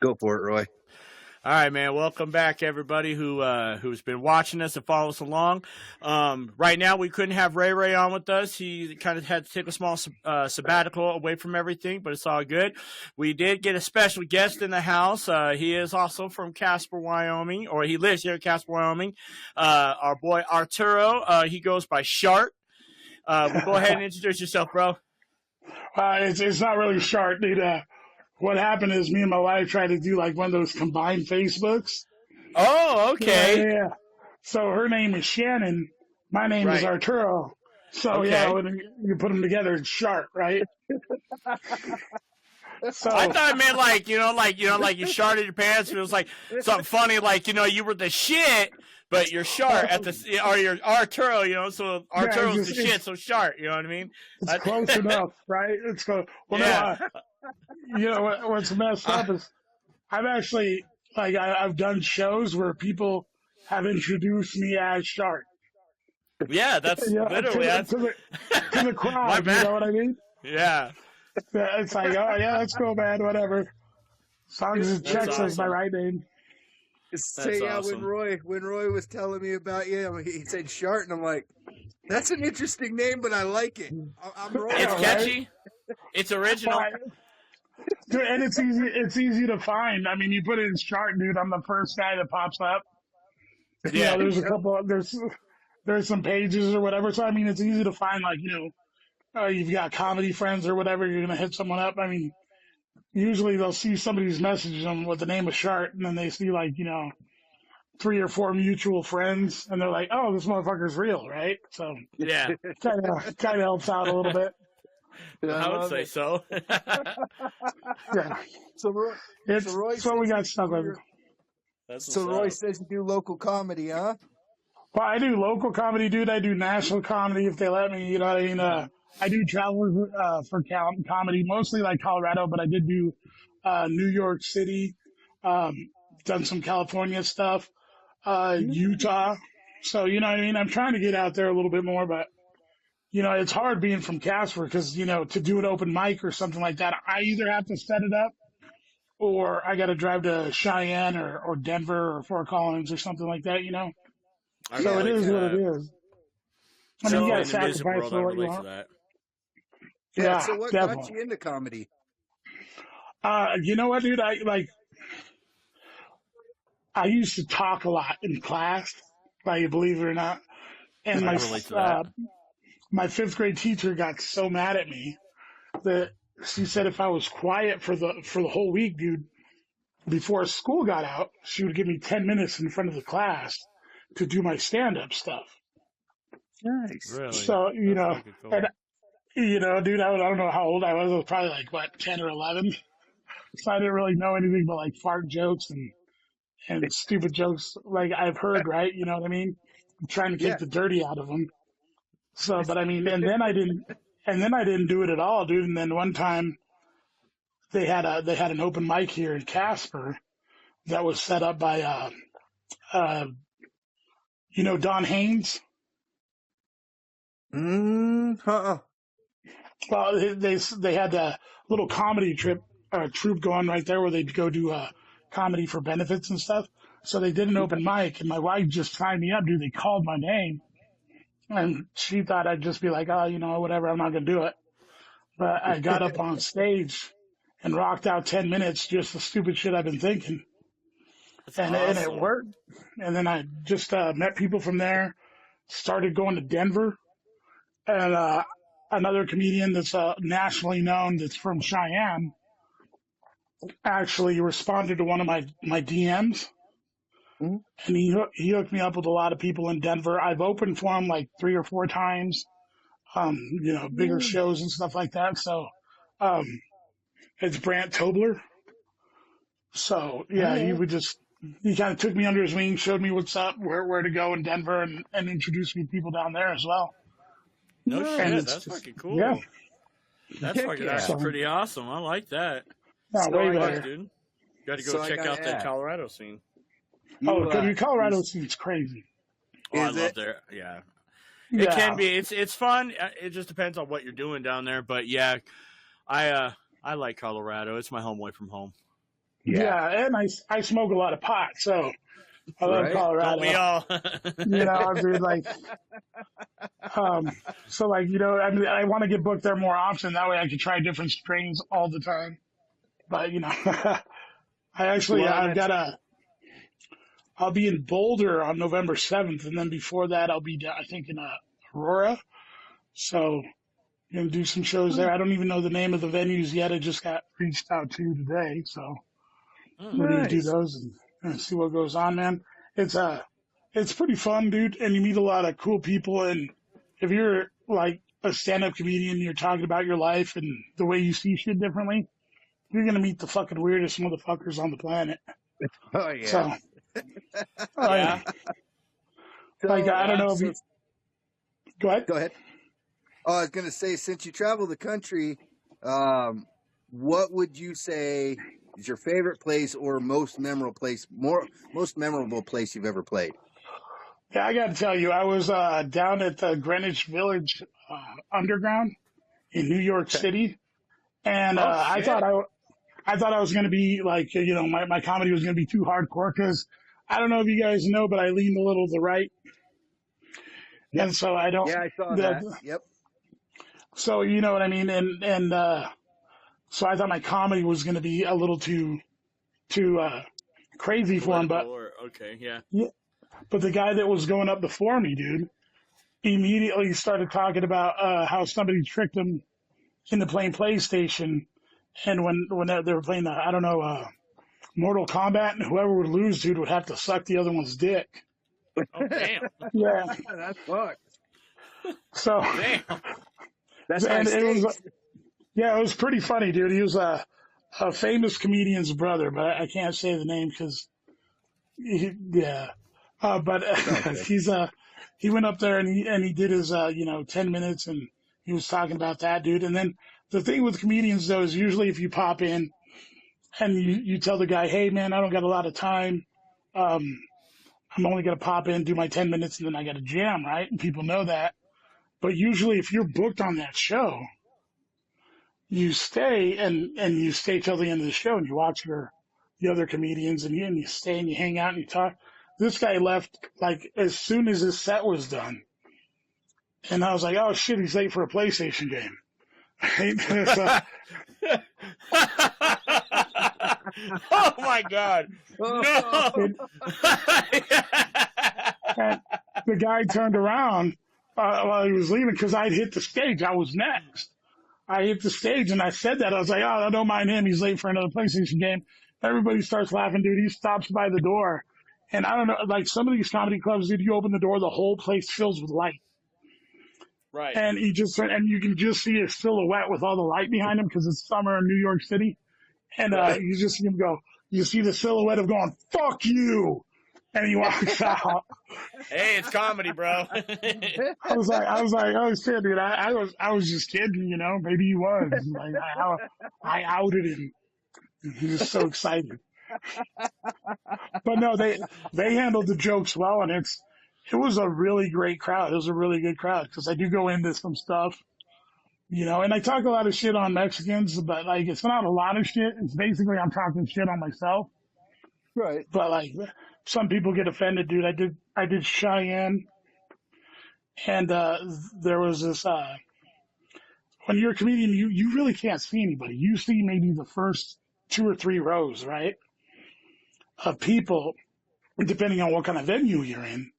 Go for it, Roy. All right, man. Welcome back, everybody who's been watching us and follow us along. Right now, we couldn't have Ray on with us. He kind of had to take a small sabbatical away from everything, but it's all good. We did get a special guest in the house. He is also from Casper, Wyoming, or he lives here in Casper, Wyoming. Our boy Arturo. He goes by Shart. Well, go ahead and introduce yourself, bro. It's not really Shart, dude. What happened is me and my wife tried to do like one of those combined Facebooks. Oh, okay. Yeah. So her name is Shannon. My name is Arturo. So Okay. when you put them together, it's Shart, right? So I thought it meant like you sharted your pants. It was like something funny, like you were the shit, but you're Shart at the or you're Arturo, so Arturo's the shit, so Shart. You know what I mean? It's close enough, right? It's close. Well, yeah. No, what's messed up is I've actually I've done shows where people have introduced me as Shart. Yeah, that's literally to the crowd. You know what I mean? Yeah. It's like, oh yeah, let's go, man. Whatever. As long as it checks as my right name. So yeah, awesome. when Roy was telling me about you, he said Shart, and I'm like, that's an interesting name, but I like it. I'm Roy. It's catchy. It's original. And it's easy to find. I mean, you put it in Shart, dude, I'm the first guy that pops up. Yeah, there's a couple. There's some pages or whatever. So I mean, it's easy to find. Like you've got comedy friends or whatever. You're gonna hit someone up. I mean, usually they'll see somebody's message them with the name of Shart, and then they see 3 or 4 mutual friends, and they're like, "Oh, this motherfucker's real, right?" So yeah, kind of helps out a little bit. I would say so. Yeah. So Roy we got stuck with. So Roy says you do local comedy, huh? Well, I do local comedy, dude. I do national comedy if they let me. You know what I mean? I do travel for comedy, mostly like Colorado, but I did do New York City, done some California stuff, Utah. So, you know what I mean? I'm trying to get out there a little bit more, but, it's hard being from Casper because, to do an open mic or something like that, I either have to set it up or I got to drive to Cheyenne or Denver or Fort Collins or something like that, So it is what it is. I mean, you got to sacrifice for what you want. Yeah, so what got you into comedy? You know what, dude? I used to talk a lot in class, believe it or not. And my 5th grade teacher got so mad at me that she said if I was quiet for the whole week, dude, before school got out, she would give me 10 minutes in front of the class to do my stand-up stuff. Nice. Really? So, cool. And dude, I don't know how old I was. I was probably 10 or 11. So I didn't really know anything but fart jokes and stupid jokes I've heard, right? You know what I mean? I'm trying to take the dirty out of them. So, but I mean, and then I didn't do it at all, dude. And then one time they had an open mic here in Casper that was set up by, Don Haynes. Well, they had a little comedy troupe going right there where they'd go do comedy for benefits and stuff. So they did an open mic, and my wife just signed me up, dude. They called my name, and she thought I'd just be like, oh, whatever, I'm not gonna do it. But I got up on stage and rocked out 10 minutes, just the stupid shit I've been thinking, and it worked. And then I just met people from there, started going to Denver, and another comedian that's nationally known that's from Cheyenne actually responded to one of my DMs. Mm-hmm. And he hooked me up with a lot of people in Denver. I've opened for him 3 or 4 times, bigger shows and stuff like that. So it's Brant Tobler. So yeah, he kind of took me under his wing, showed me what's up, where to go in Denver, and introduced me to people down there as well. No shit, that's fucking cool. Yeah. That's pretty awesome. I like that. Way better. Dude. You got to go check out that Colorado scene. The Colorado scene's crazy. I love there. Yeah. It can be. It's fun. It just depends on what you're doing down there. But yeah, I like Colorado. It's my home away from home. Yeah, and I smoke a lot of pot, so I love Right. Colorado. Don't we all? Dude, like, so like, I mean, I want to get booked there more often. That way I can try different strains all the time. But, I'll be in Boulder on November 7th. And then before that, I'll be, I think, in Aurora. So, going to do some shows there. I don't even know the name of the venues yet. I just got reached out to today. So, we're going to do those and see what goes on, man. It's pretty fun, dude. And you meet a lot of cool people. And if you're like a stand-up comedian, you're talking about your life and the way you see shit differently, you're going to meet the fucking weirdest motherfuckers on the planet. Oh, yeah. So, Yeah. like, I don't know if you... Go ahead. Go ahead. Oh, I was going to say, since you travel the country, what would you say is your favorite place or most memorable place you've ever played? Yeah, I got to tell you, I was down at the Greenwich Village Underground in New York City, and I thought I was going to be like, my comedy was going to be too hardcore because I don't know if you guys know, but I lean a little to the right, and so I don't. Yeah, I saw that. Yep. So you know what I mean, and so I thought my comedy was going to be a little too crazy for him, but okay, yeah. But the guy that was going up before me, dude, immediately started talking about how somebody tricked him into playing PlayStation, and when they were playing Mortal Kombat, and whoever would lose, dude, would have to suck the other one's dick. Oh, damn. Yeah. That's fucked. So, Damn. That's and nice. it was pretty funny, dude. He was a famous comedian's brother, but I can't say the name because, but he went up there and he did his 10 minutes, and he was talking about that, dude. And then the thing with comedians though is usually if you pop in and you tell the guy, hey man, I don't got a lot of time. I'm only gonna pop in, do my 10 minutes, and then I got to jam, right? And people know that. But usually if you're booked on that show, you stay and you stay till the end of the show and you watch the other comedians and you stay and you hang out and you talk. This guy left like as soon as his set was done. And I was like, oh shit, he's late for a PlayStation game. Oh my God. No. And the guy turned around while he was leaving because I'd hit the stage. I was next. I hit the stage and I said that. I was like, oh, don't mind him. He's late for another PlayStation game. Everybody starts laughing, dude. He stops by the door. And I don't know, like some of these comedy clubs, dude, you open the door, the whole place fills with light. Right. And you can just see his silhouette with all the light behind him because it's summer in New York City. And you just see him go, you see the silhouette of going, fuck you. And he walks out. Hey, it's comedy, bro. I was like, oh shit, dude. I was just kidding, maybe he was. Like, I outed him. He was so excited. But no, they handled the jokes well, and it was a really great crowd. It was a really good crowd because I do go into some stuff, and I talk a lot of shit on Mexicans, but like it's not a lot of shit. It's basically I'm talking shit on myself. Right. But like some people get offended, dude. I did Cheyenne, and there was this. When you're a comedian, you really can't see anybody. You see maybe the first 2 or 3 rows, right, of people, depending on what kind of venue you're in.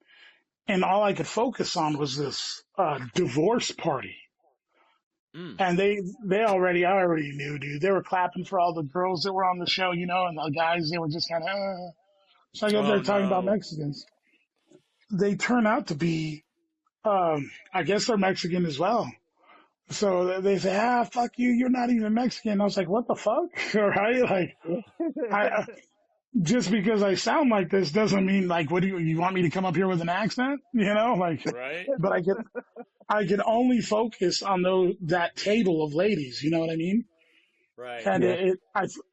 And all I could focus on was this divorce party. And I already knew, dude. They were clapping for all the girls that were on the show, and the guys, they were just kind of, so I go there talking about Mexicans. They turn out to be, I guess they're Mexican as well. So they say, fuck you, you're not even Mexican. I was like, what the fuck? Right? Like, just because I sound like this doesn't mean, like, what do you want me to come up here with an accent? Like, right. But I can only focus on that table of ladies. You know what I mean? Right. And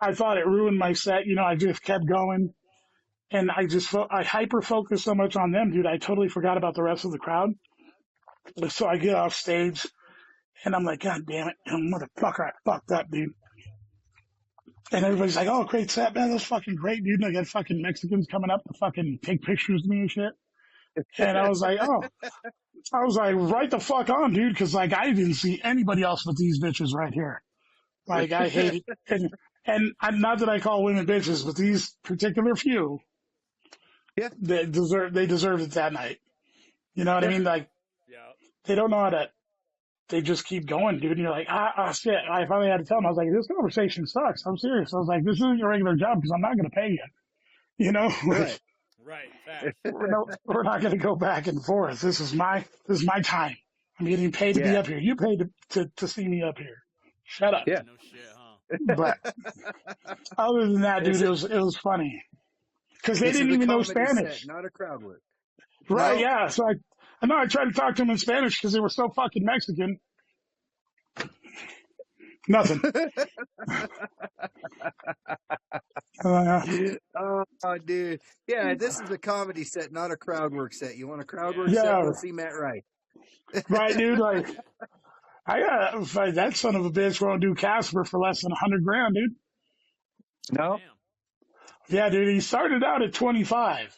I thought it ruined my set. I just kept going, and I hyper focused so much on them, dude. I totally forgot about the rest of the crowd. So I get off stage, and I'm like, God damn it, motherfucker, I fucked up, dude. And everybody's like, "Oh, great set, man. That's fucking great, dude." And I got fucking Mexicans coming up to fucking take pictures of me and shit. And I was like, "Oh," I was like, "Right the fuck on, dude," because like I didn't see anybody else but these bitches right here. Like I hate it, and I'm not that I call women bitches, but these particular few, Yeah. they deserved it that night. You know what I Yeah. mean? Like Yeah. they don't know how to. They just keep going, dude. And you're like, shit. I finally had to tell them. I was like, this conversation sucks. I'm serious. I was like, this isn't your regular job because I'm not going to pay you. You know, like Right. Facts. we're not going to go back and forth. This is my time. I'm getting paid to be Yeah. up here. You paid to see me up here. Shut up. Yeah. No shit, huh? But other than that, dude, This it was funny because they this is didn't a even know comedy Spanish. set, not a crowd work. Right? No. Yeah. So I know I tried to talk to them in Spanish because they were so fucking Mexican. Nothing. Oh, dude. Yeah, this is a comedy set, not a crowd work set. You want a crowd work set? Yeah. Go see Matt Wright. Right, dude. Like, I got that son of a bitch won't do Casper for less than $100,000, dude. No. Damn. Yeah, dude. He started out at 25.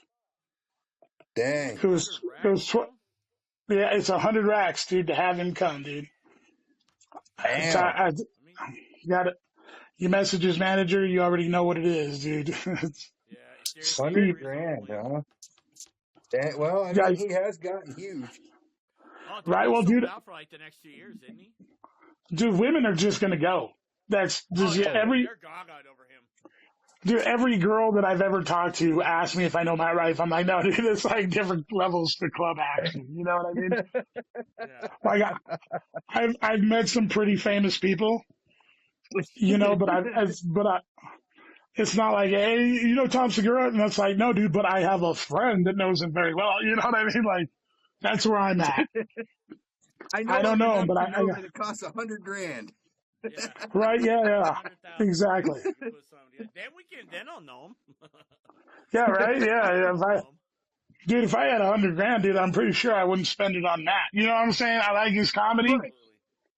Dang. It was yeah, it's 100 racks, dude, to have him come, dude. Damn. So I mean, you got it. You message his manager, you already know what it is, dude. yeah. Seriously, $100,000, huh? Dang, well, I Yeah. mean, he has gotten huge. Oh, dude, Right, he's well, sold dude- out for like the next 2 years, isn't he? Dude, women are just gonna go. That's just yeah, every they're gaga over him. dude. Every girl that I've ever talked to asks me if I know Matt Rife. I'm like, no, dude. It's like different levels to club action. You know what I mean? Yeah. Like I've met some pretty famous people, you know, but it's not like, hey, you know Tom Segura, and that's like, no, dude. But I have a friend that knows him very well. You know what I mean? Like that's where I'm at. I don't know him, but I know that it costs $100,000. Yeah. right, yeah, 100,000. exactly. You put some- Then I'll know him. Yeah, right, yeah. Know him. If I had $100,000, dude, I'm pretty sure I wouldn't spend it on that. You know what I'm saying? I like his comedy, Right.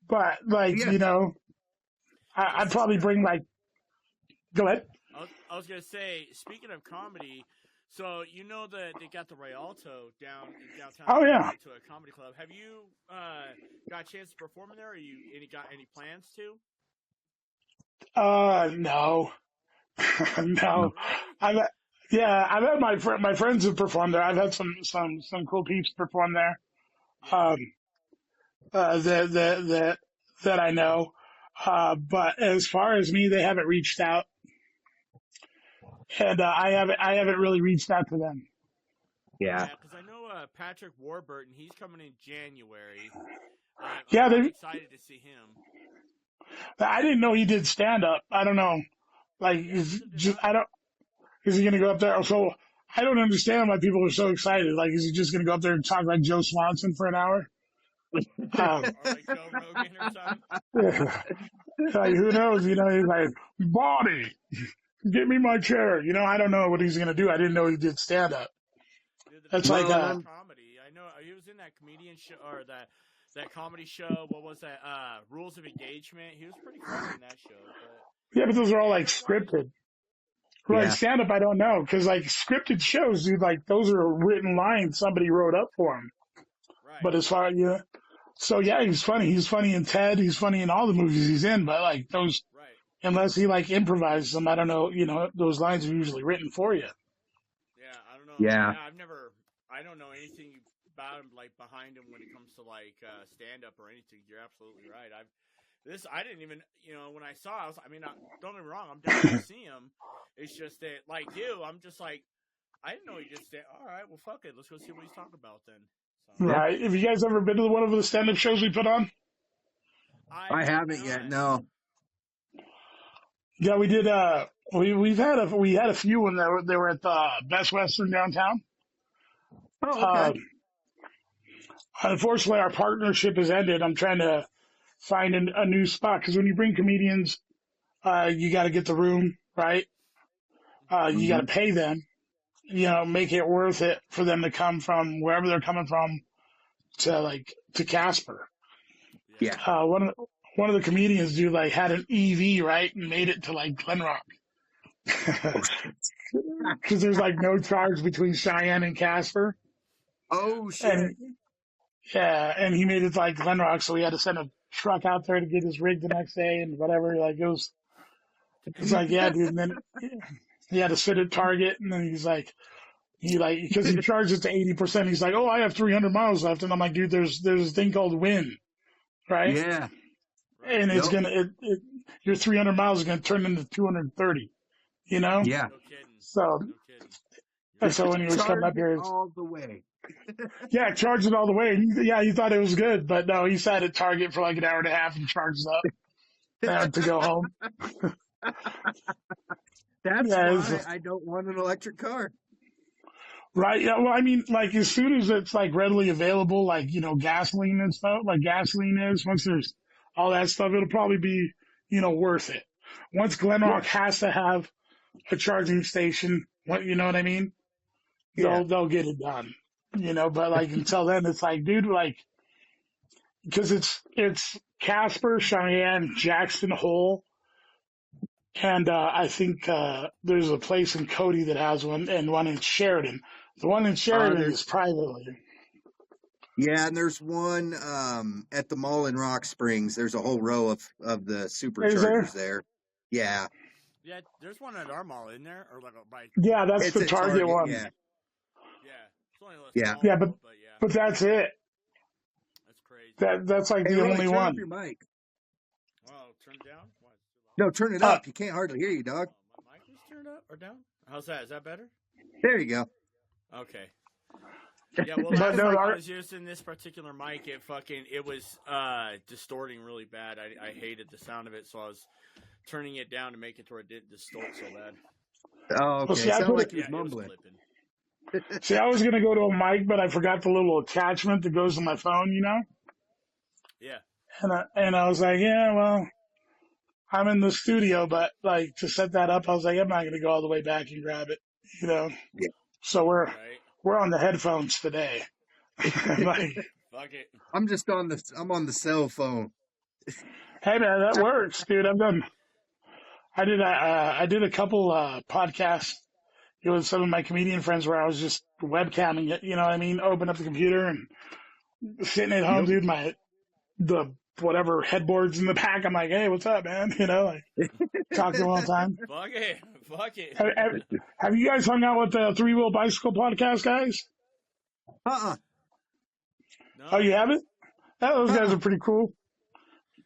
but like, Yeah. you know, I'd probably bring like. Go ahead. I was gonna say, speaking of comedy, so you know that they got the Rialto down in downtown. Oh, yeah. To a comedy club. Have you got a chance to perform in there? Or got any plans to? No, no. Really? I've had my friends who performed there. I've had some cool peeps perform there. That I know. But as far as me, they haven't reached out, and I haven't really reached out to them. Yeah. because I know Patrick Warburton. He's coming in January. Yeah, I'm excited to see him. I didn't know he did stand up. I don't know. Like, is he going to go up there? So I don't understand why people are so excited. Like, is he just going to go up there and talk like Joe Swanson for an hour? Or like Joe Rogan or something. Like, who knows? You know, he's like, body, get me my chair. You know, I don't know what he's going to do. I didn't know he did stand up. That's like comedy. I know he was in that comedian show or that comedy show. What was that? Rules of Engagement. He was pretty funny in that show. but those are all like scripted. Like Yeah. stand up, I don't know, because like scripted shows, dude, like those are written lines somebody wrote up for him. Right. But as far so yeah, he's funny. He's funny in Ted. He's funny in all the movies he's in. But like those, right. unless he like improvises them, I don't know. You know, those lines are usually written for you. Yeah, I don't know. Yeah. I don't know anything about him like behind him when it comes to like stand up or anything. You're absolutely right. I didn't even, when I saw, don't get me wrong, I'm down to see him. It's just that, like you, I'm just like, I didn't know he just said, all right, well, fuck it, let's go see what he's talking about then. So, Right. Have you guys ever been to one of the stand up shows we put on? I haven't yet. No. Yeah, we did. We had a few when they were at the Best Western downtown. Oh, okay. Unfortunately, our partnership has ended. I'm trying to find a new spot because when you bring comedians, you got to get the room right. You got to pay them. Make it worth it for them to come from wherever they're coming from to Casper. Yeah. One one of the comedians, dude, like had an EV, right, and made it to like Glenrock. Because there's like no charge between Cheyenne and Casper. Oh shit! And yeah, and he made it to like Glenrock, so he had to send a truck out there to get his rig the next day and whatever. Like it's like, yeah, dude. And then he had to sit at Target, and then because he charged it to 80%. He's like, oh, I have 300 miles left, and I'm like, dude, there's a thing called Win, right? Yeah. And it's your 300 miles is gonna turn into 230. You know? Yeah. No kidding. So. No kidding. And so when he was coming up here, all the way. yeah, charged it all the way. He thought it was good, but no, he sat at Target for like an hour and a half and charged up to go home. That's why I don't want an electric car. Right. Yeah. Well, I mean, like as soon as it's like readily available, like, gasoline and stuff, like gasoline is, once there's all that stuff, it'll probably be, worth it. Once Glenrock has to have a charging station, you know what I mean? They'll get it done, but like until then, it's like, dude, like, because it's Casper, Cheyenne, Jackson Hole, and I think there's a place in Cody that has one, and one in Sheridan. The one in Sheridan is privately. Yeah, and there's one at the mall in Rock Springs. There's a whole row of the superchargers there. Yeah. Yeah, there's one at our mall in there, or like by. Yeah, that's the Target one. Yeah. It's only a small yeah, one, but that's it. That's crazy. That's like the only turn one. Up your mic. Wow, turn it down? What? No, turn it up. You can't hardly hear you, dog. My mic was turned up or down? How's that? Is that better? There you go. Okay. Yeah, well, last time I was using this particular mic, it was distorting really bad. I hated the sound of it, so I was turning it down to make it to where it didn't distort so bad. Oh, okay. Well, see, Sounded like he was mumbling. See, I was going to go to a mic, but I forgot the little attachment that goes to my phone, Yeah. And I was like, yeah, well, I'm in the studio, but like to set that up, I was like, I'm not going to go all the way back and grab it, Yeah. So we're on the headphones today. Like, fuck it. I'm on the cell phone. Hey man, that works, dude. I did a couple podcasts with some of my comedian friends where I was just webcamming it, you know what I mean? Open up the computer and sitting at home, dude, the whatever headboards in the back. I'm like, hey, what's up, man? Like talk to them all the time. Fuck it. Have you guys hung out with the Three Wheel Bicycle podcast guys? No. Oh, you haven't? Those guys are pretty cool.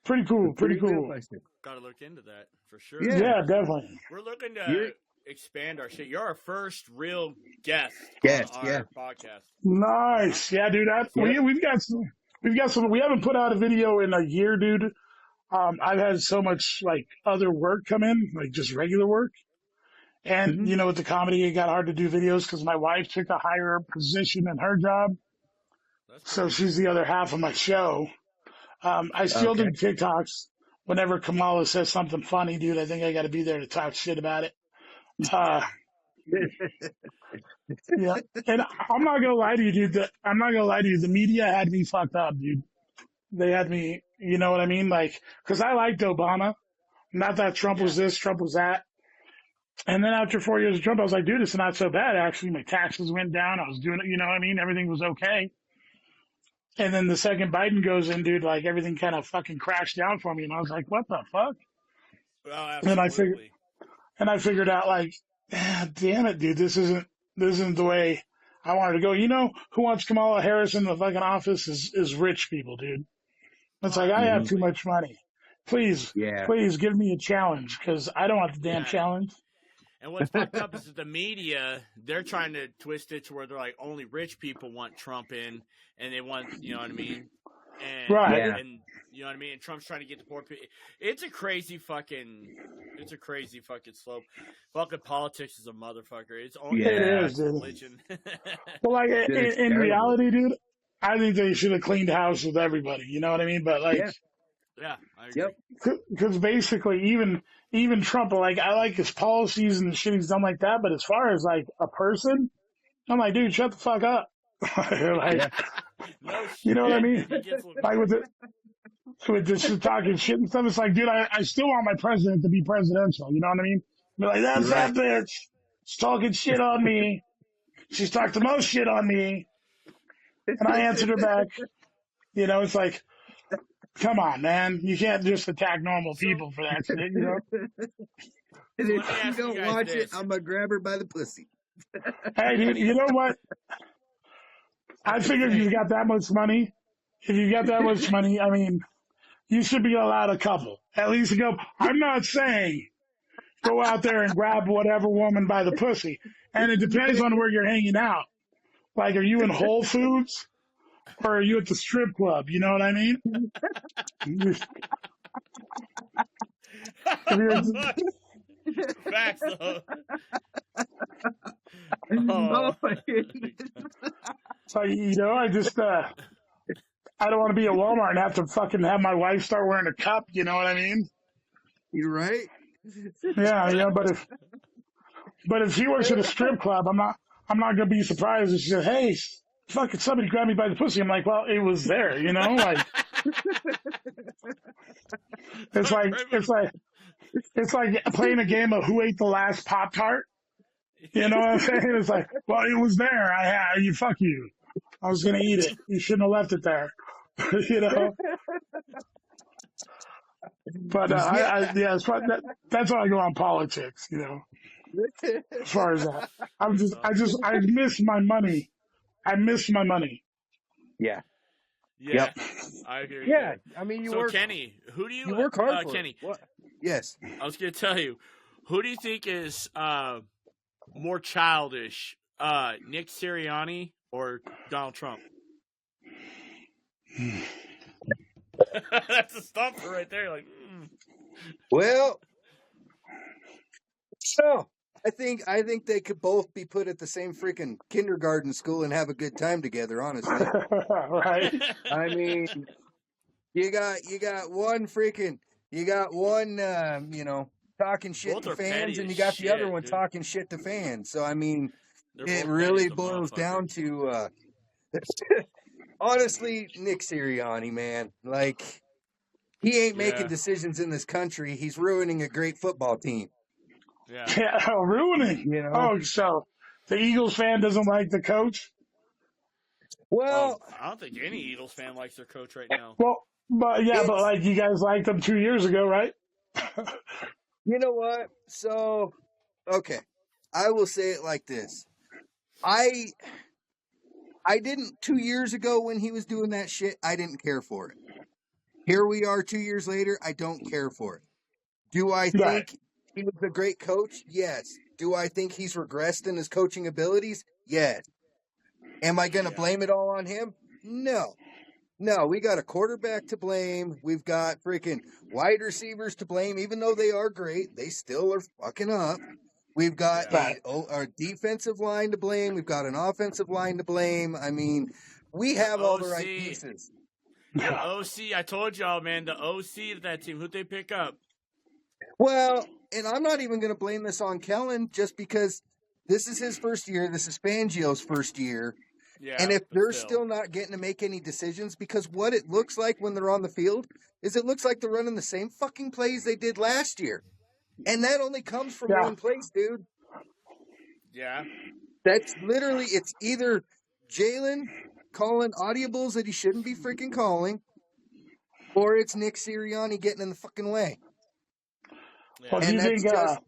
Pretty cool. Gotta look into that for sure. Yeah, definitely. We're looking to expand our shit. You're our first real guest on our podcast. Nice. Yeah, dude. We've got some. We haven't put out a video in a year, dude. I've had so much like other work come in, like just regular work. And with the comedy, it got hard to do videos because my wife took a higher position in her job. So she's the other half of my show. I still do TikToks whenever Kamala says something funny, dude. I think I got to be there to talk shit about it. Yeah, and I'm not gonna lie to you, dude. The media had me fucked up, dude. They had me, you know what I mean? Like, because I liked Obama. Not that Trump was this, Trump was that. And then after 4 years of Trump, I was like, dude, it's not so bad. Actually, my taxes went down. I was doing it, you know what I mean? Everything was okay. And then the second Biden goes in, dude, like everything kind of fucking crashed down for me. And I was like, what the fuck? Well, absolutely. And I figured out like, damn it, dude, this isn't the way I wanted to go. You know who wants Kamala Harris in the fucking office is rich people, dude. It's like, I have too much money. Please give me a challenge because I don't want the damn challenge. And what's fucked up is that the media, they're trying to twist it to where they're like, only rich people want Trump in, and they want, you know what I mean? And, and you know what I mean? And Trump's trying to get the poor people. It's a crazy fucking slope. Fucking politics is a motherfucker. It's only it is, religion. Well, like in reality, dude, I think they should have cleaned house with everybody. You know what I mean? But like, I agree. Because basically, even Trump, like I like his policies and the shit he's done like that. But as far as like a person, I'm like, dude, shut the fuck up. Like, No you know what I mean? He gets Like with with this shit, talking shit and stuff. It's like, dude, I still want my president to be presidential. You know what I mean? Be like, that's that Right. bitch. She's talking shit on me. She's talked the most shit on me. And I answered her back. You know, it's like, come on, man. You can't just attack normal people for that shit, you know? And So if let me you ask you don't guys watch this. it, I'm gonna grab her by the pussy. Hey, dude, you know what? I figure if you've got that much money, I mean, you should be allowed a couple. At least a couple. I'm not saying go out there and grab whatever woman by the pussy. And it depends on where you're hanging out. Like, are you in Whole Foods or are you at the strip club? You know what I mean? If you're, Facts though. Oh Oh. my goodness. so, you know, I just, I don't want to be at Walmart and have to fucking have my wife start wearing a cup. You know what I mean? You right? Yeah, yeah. But if she works at a strip club, I'm not gonna be surprised if she says, "Hey, fucking somebody grabbed me by the pussy." I'm like, well, it was there. You know, like it's like it's like it's like playing a game of who ate the last Pop Tart. You know what I'm saying? It's like, well, it was there. You fuck you. I was gonna eat it. You shouldn't have left it there. You know. But yeah, that's how I go on politics. You know, as far as that, I miss my money. I miss my money. Yeah. Yeah, Yep. I agree. Yeah. There. I mean, you So work. Kenny, who do you? You work hard for Kenny, it. What? Yes. I was gonna tell you, who do you think is more childish, Nick Sirianni or Donald Trump? That's a stumper right there. Like, Well, so I think they could both be put at the same freaking kindergarten school and have a good time together. Honestly, Right? I mean, you got one talking shit Both to are fans, petty and you as got the other shit, one dude. talking shit to fans. So I mean, They're it both really petty as a boils down motherfucker. to honestly, Nick Sirianni, man. Like, he ain't making Yeah. decisions in this country. He's ruining a great football team. Yeah. Yeah, ruining. You know? Oh, so the Eagles fan doesn't like the coach? Well, I don't think any Eagles fan likes their coach right now. Well, but It's- like you guys liked them 2 years ago, right? you know what? So, okay. I will say it like this. I didn't 2 years ago when he was doing that shit, I didn't care for it. Here we are 2 years later, I don't care for it. Do I think Right. he was a great coach? Yes. Do I think he's regressed in his coaching abilities? Yes. Am I going to blame it all on him? No. No, we got a quarterback to blame. We've got freaking wide receivers to blame. Even though they are great, they still are fucking up. We've got a defensive line to blame. We've got an offensive line to blame. I mean, we have all the right pieces. The OC, I told y'all, man, the OC of that team, who'd they pick up? Well, and I'm not even going to blame this on Kellen just because this is his first year. This is Fangio's first year. Yeah, And if but they're still not getting to make any decisions, because what it looks like when they're on the field is it looks like they're running the same fucking plays they did last year. And that only comes from one place, dude. Yeah. That's literally, it's either Jalen calling audibles that he shouldn't be freaking calling, or it's Nick Sirianni getting in the fucking way. Yeah. Well, do And you that's think? just...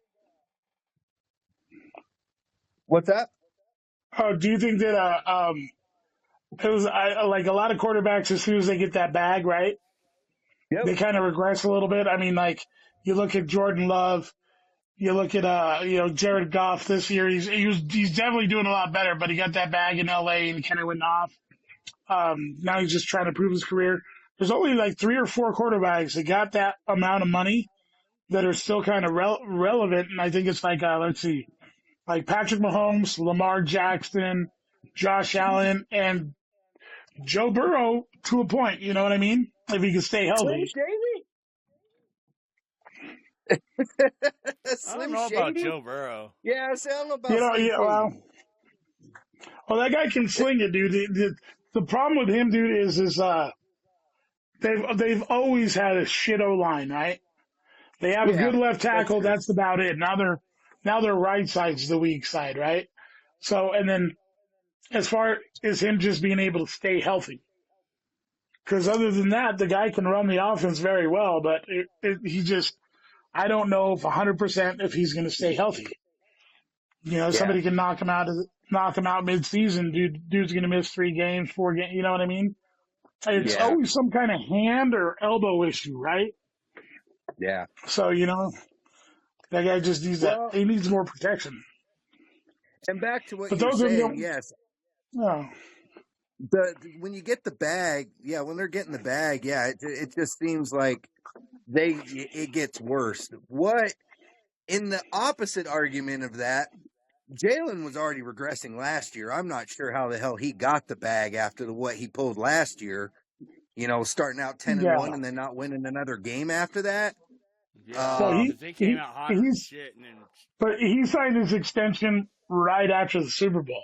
What's that? Do you think that it was like a lot of quarterbacks as soon as they get that bag, right? Yep. They kind of regress a little bit. I mean, like you look at Jordan Love, you look at Jared Goff this year. He's definitely doing a lot better, but he got that bag in LA and kind of went off. Now he's just trying to prove his career. There's only like 3 or 4 quarterbacks that got that amount of money that are still kind of relevant, and I think it's like let's see, like Patrick Mahomes, Lamar Jackson, Josh Allen, and Joe Burrow to a point. You know what I mean? If he can stay healthy. I don't know about Joe Burrow. Yeah, I don't know about Slim Shady. Well, that guy can sling it, dude. The problem with him, dude, is they've always had a shit O line, right? They have a Yeah, good left that's tackle. true. That's about it. Now their right side's the weak side, right? So, and then as far as him just being able to stay healthy, because other than that, the guy can run the offense very well, but he just, I don't know if 100% if he's going to stay healthy. Yeah. Somebody can knock him out mid-season. Dude's going to miss 3 games, 4 games. You know what I mean? It's Yeah. always some kind of hand or elbow issue, right? Yeah. So, that guy just needs Well, he needs more protection. and back to what But you're those are saying, the, yes. no. When you get the bag, yeah, when they're getting the bag, yeah, it just seems like it gets worse. What in the opposite argument of that, Jalen was already regressing last year. I'm not sure how the hell he got the bag after what he pulled last year. Starting out 10-1 and then not winning another game after that. Yeah, Well, because they came out hot as shit, and then but he signed his extension right after the Super Bowl.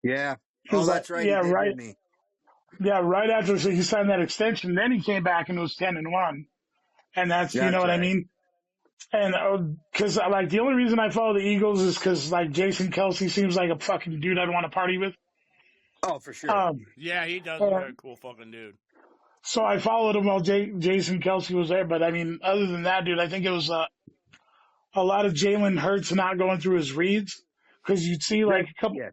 Yeah. He was That's like, right. yeah, He did, right. didn't he? Yeah, right after he signed that extension, then he came back and was 10-1, and that's you know what I right. mean. And because like the only reason I follow the Eagles is because like Jason Kelsey seems like a fucking dude I'd want to party with. Oh, for sure. yeah, he does look like a cool fucking dude. So I followed him while Jason Kelsey was there. But I mean, other than that, dude, I think it was a lot of Jalen Hurts not going through his reads, because you'd see like a couple. Yeah.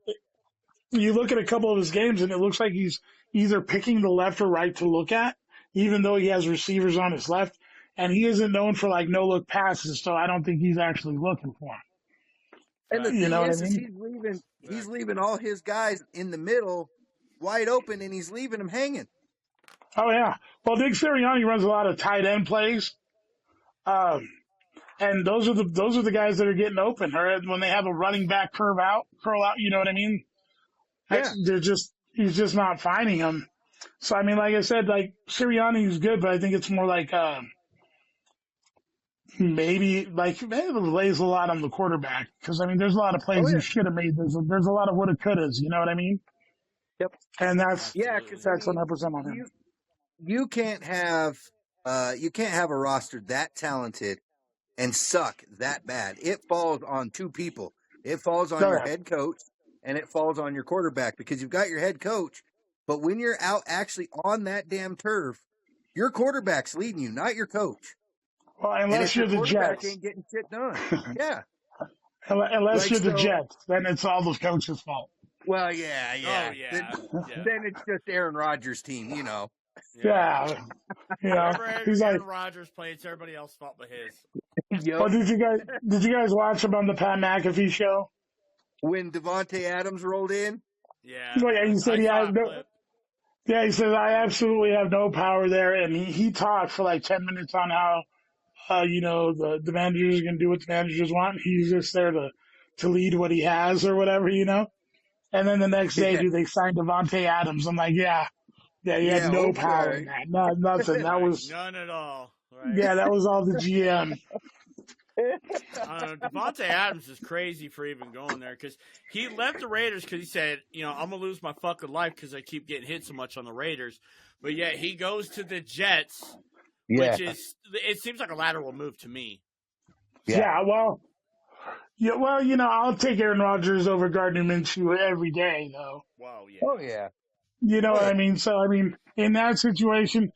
You look at a couple of his games and it looks like he's either picking the left or right to look at, even though he has receivers on his left, and he isn't known for like no look passes. So I don't think he's actually looking for him. And the thing You know what I is mean? he's leaving all his guys in the middle wide open, and he's leaving them hanging. Oh yeah. Well, Nick Sirianni runs a lot of tight end plays, and those are the guys that are getting open. Or when they have a running back curl out. You know what I mean? Yeah. He's just not finding them. So I mean, like I said, like Sirianni is good, but I think it's more like maybe it lays a lot on the quarterback, because I mean, there's a lot of plays he should have made. There's a lot of woulda couldas. You know what I mean? Yep. And that's because 100% on him. You can't have a roster that talented and suck that bad. It falls on two people. It falls on your head coach, and it falls on your quarterback, because you've got your head coach, but when you're out actually on that damn turf, your quarterback's leading you, not your coach. Well, unless you're the Jets, ain't getting shit done. Yeah. Unless you're the Jets, then it's all the coach's fault. Well, yeah. Oh, yeah. Then it's just Aaron Rodgers' team, Yeah. He's like, Aaron Rodgers plays everybody else's fault but his. Well, did you guys watch him on the Pat McAfee show? When Devontae Adams rolled in? Yeah. Well, yeah, he said he said, I absolutely have no power there. And he talked for like 10 minutes on how, the managers can do what the managers want. He's just there to lead what he has or whatever, And then the next day, dude, they signed Devontae Adams. I'm like, yeah, he had no power in that. Nothing. That was none at all. Right? Yeah, that was all the GM. Devontae Adams is crazy for even going there, because he left the Raiders because he said, I'm going to lose my fucking life because I keep getting hit so much on the Raiders. But yet he goes to the Jets, which it seems like a lateral move to me. Well, I'll take Aaron Rodgers over Gardner Minshew every day, though. Wow, yeah. Oh, yeah. You know what I mean? So, I mean, in that situation,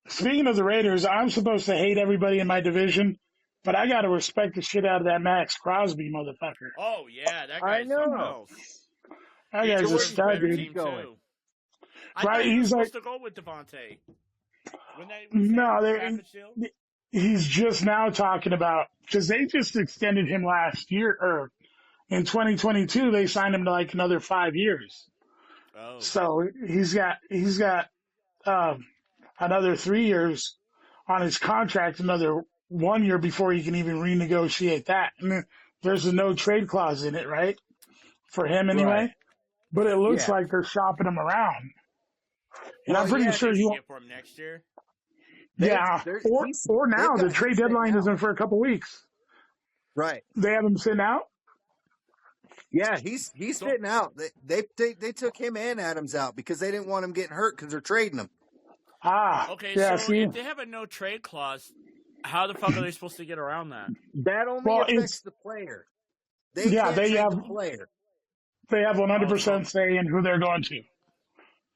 speaking of the Raiders, I'm supposed to hate everybody in my division, but I got to respect the shit out of that Max Crosby motherfucker. Oh, yeah. That guy's something else. That guy's a stud, dude. Right? He's supposed to go with Devontae. He's just now talking about, because they just extended him last year, or in 2022, they signed him to like another 5 years. Oh. So he's got another 3 years on his contract, another 1 year before he can even renegotiate that. And there's a no trade clause in it, right? For him anyway. Right. But it looks like they're shopping him around. And I'm pretty sure he won't. For him next year. Or now. The trade deadline isn't for a couple weeks. Right. They have him sitting out? Yeah, he's sitting out. They took him and Adams out because they didn't want him getting hurt because they're trading him. Okay, Yeah, so see? if they have a no trade clause, how the fuck are they supposed to get around that? That only Well, affects the player. They yeah, can't they trade have the player. 100% say in who they're going to.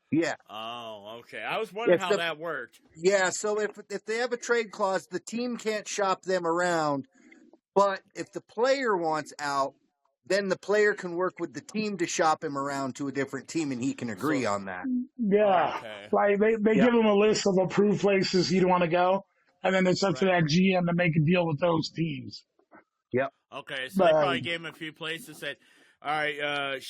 Yeah. Oh, okay. I was wondering how that worked. Yeah, so if they have a trade clause, the team can't shop them around. But if the player wants out, then the player can work with the team to shop him around to a different team, and he can agree on that. Yeah. Okay. Like, they give him a list of approved places he'd want to go, and then it's up to that GM to make a deal with those teams. Yep. Okay, so they probably gave him a few places, said, all right,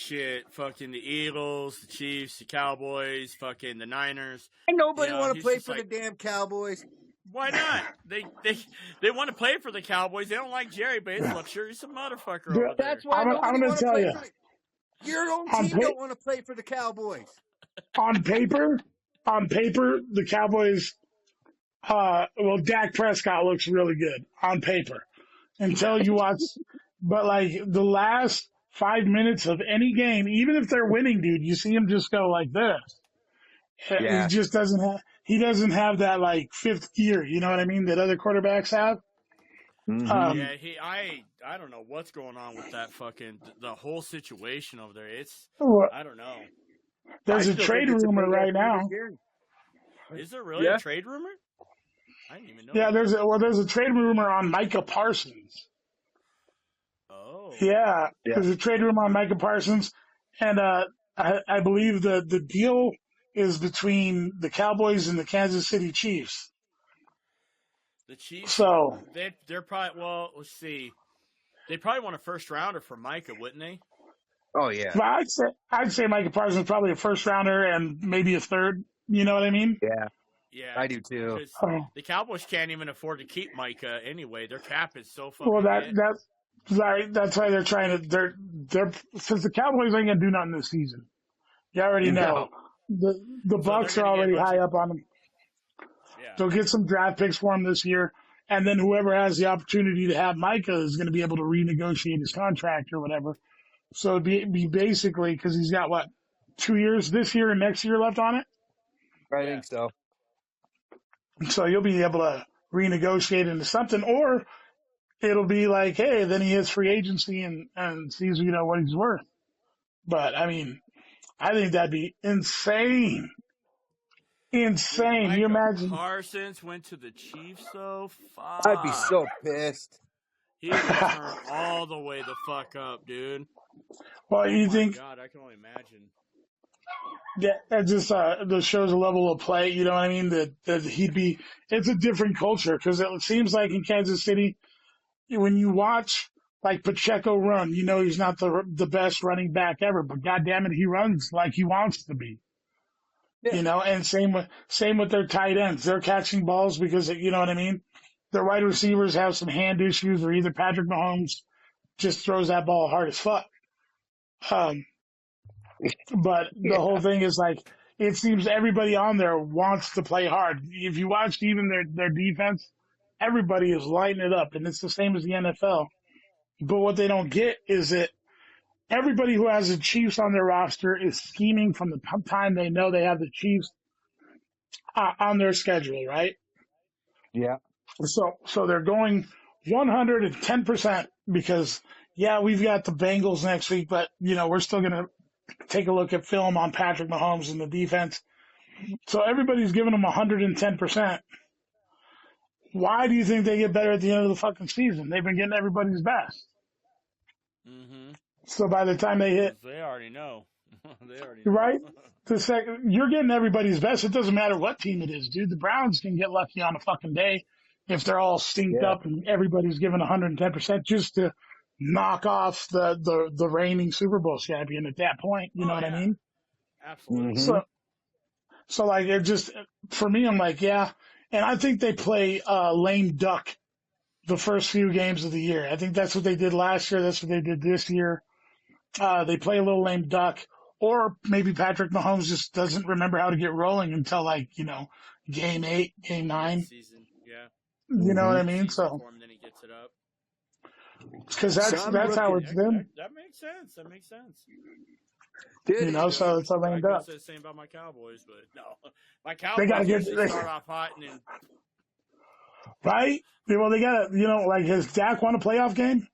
fucking the Eagles, the Chiefs, the Cowboys, fucking the Niners. And nobody want to play for the damn Cowboys. Why not? They want to play for the Cowboys. They don't like Jerry, but he's luxurious a motherfucker over there. That's why I'm going to tell you. Your own team don't want to play for the Cowboys. On paper, the Cowboys, Dak Prescott looks really good on paper until you watch. But like the last 5 minutes of any game, even if they're winning, dude, you see him just go like this. Yeah. He just he doesn't have that like fifth gear, you know what I mean, that other quarterbacks have. Mm-hmm. I don't know what's going on with that fucking the whole situation over there. I don't know. There's a trade rumor right now. Is there really a trade rumor? I didn't even know. Yeah, there's a trade rumor on Micah Parsons. Oh. Yeah, there's a trade rumor on Micah Parsons, and I believe the deal is between the Cowboys and the Kansas City Chiefs. The Chiefs. So they're probably let's see. They probably want a first rounder for Micah, wouldn't they? Oh yeah. Well, I'd say Micah Parsons is probably a first rounder and maybe a third. You know what I mean? Yeah. Yeah, I do too. The Cowboys can't even afford to keep Micah anyway. Their cap is so fucking. Well, that's why they're trying to. They're since the Cowboys ain't gonna do nothing this season. You already know. The Bucks are already high up on them. Yeah. They'll get some draft picks for him this year, and then whoever has the opportunity to have Micah is going to be able to renegotiate his contract or whatever. So it'd be basically because he's got 2 years this year and next year left on it. I think so. So you'll be able to renegotiate into something, or it'll be like, hey, then he hits free agency and sees what he's worth. But I mean, I think that'd be insane. Insane. You imagine Parsons went to the Chiefs, though? Fuck. I'd be so pissed. He would turn all the way the fuck up, dude. Well, you think? God, I can only imagine. Yeah, that just shows a level of play. You know what I mean? That he'd be. It's a different culture because it seems like in Kansas City, when you watch like Pacheco run, he's not the best running back ever, but goddamn it, he runs like he wants to be. Yeah. And same with their tight ends. They're catching balls because you know what I mean. Their wide receivers have some hand issues, or either Patrick Mahomes just throws that ball hard as fuck. But the whole thing is like, it seems everybody on there wants to play hard. If you watch even their defense, everybody is lighting it up, and it's the same as the NFL. But what they don't get is that everybody who has the Chiefs on their roster is scheming from the time they know they have the Chiefs on their schedule, right? Yeah. So they're going 110% because, we've got the Bengals next week, but, we're still going to take a look at film on Patrick Mahomes and the defense. So everybody's giving them 110%. Why do you think they get better at the end of the fucking season? They've been getting everybody's best. Mm-hmm. So by the time they hit, they already know. Right? You're getting everybody's best. It doesn't matter what team it is, dude. The Browns can get lucky on a fucking day if they're all synced up and everybody's giving 110% just to knock off the reigning Super Bowl champion at that point. You know what I mean? Absolutely. Mm-hmm. So like, it just, for me, I'm like, yeah. And I think they play lame duck the first few games of the year. I think that's what they did last year. That's what they did this year. They play a little lame duck, or maybe Patrick Mahomes just doesn't remember how to get rolling until game 8, game 9. Season, yeah. You know what I mean? So then he gets it up. Because that's how it's been. That makes sense. Dude, So it's a lame I duck. guess the same about my Cowboys, but no, my They gotta Cowboys get usually start off hot and then right. Well, they got to, like, has Dak won a playoff game?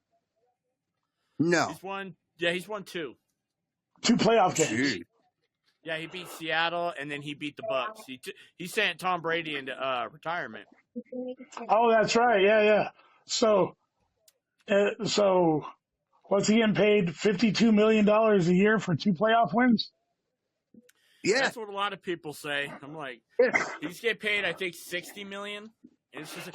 no. he's won. Yeah, he's won 2. 2 playoff games. Dude. Yeah, he beat Seattle and then he beat the Bucks. He sent Tom Brady into retirement. Oh, that's right. Yeah. So what's he getting paid? $52 million a year for 2 playoff wins? Yeah. That's what a lot of people say. I'm like, Yeah. he's getting paid, I think, $60 million. And it's just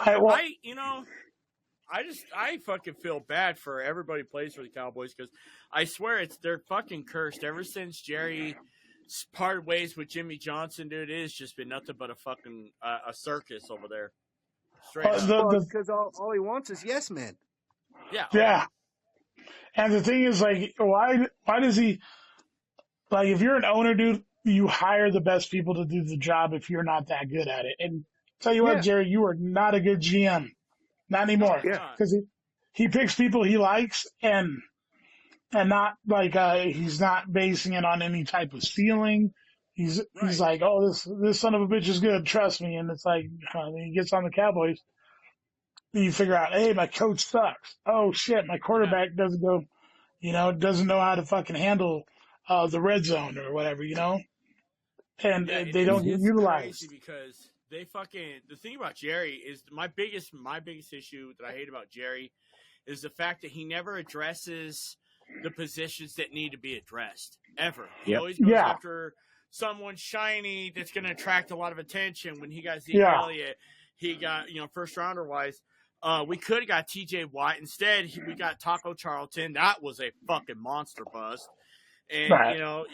I fucking feel bad for everybody who plays for the Cowboys because I swear they're fucking cursed ever since Jerry parted ways with Jimmy Johnson, dude. It has just been nothing but a fucking a circus over there. Straight up. Because all he wants is yes man. Yeah. Yeah. And the thing is, like, why does he, like, if you're an owner, dude, you hire the best people to do the job if you're not that good at it. And tell you what, Jerry, you are not a good GM. Not anymore. Yeah. Because he picks people he likes and not like he's not basing it on any type of ceiling. He's like, oh, this son of a bitch is good, trust me. And it's like he gets on the Cowboys. You figure out, hey, my coach sucks. Oh shit, my quarterback doesn't know how to fucking handle the red zone or whatever, and they don't get utilized. Because they fucking, the thing about Jerry is my biggest issue that I hate about Jerry is the fact that he never addresses the positions that need to be addressed ever. He always goes after someone shiny that's going to attract a lot of attention. When he got Zeke Elliott, he got, first rounder wise. We could have got TJ Watt. Instead, we got Taco Charlton. That was a fucking monster bust. And,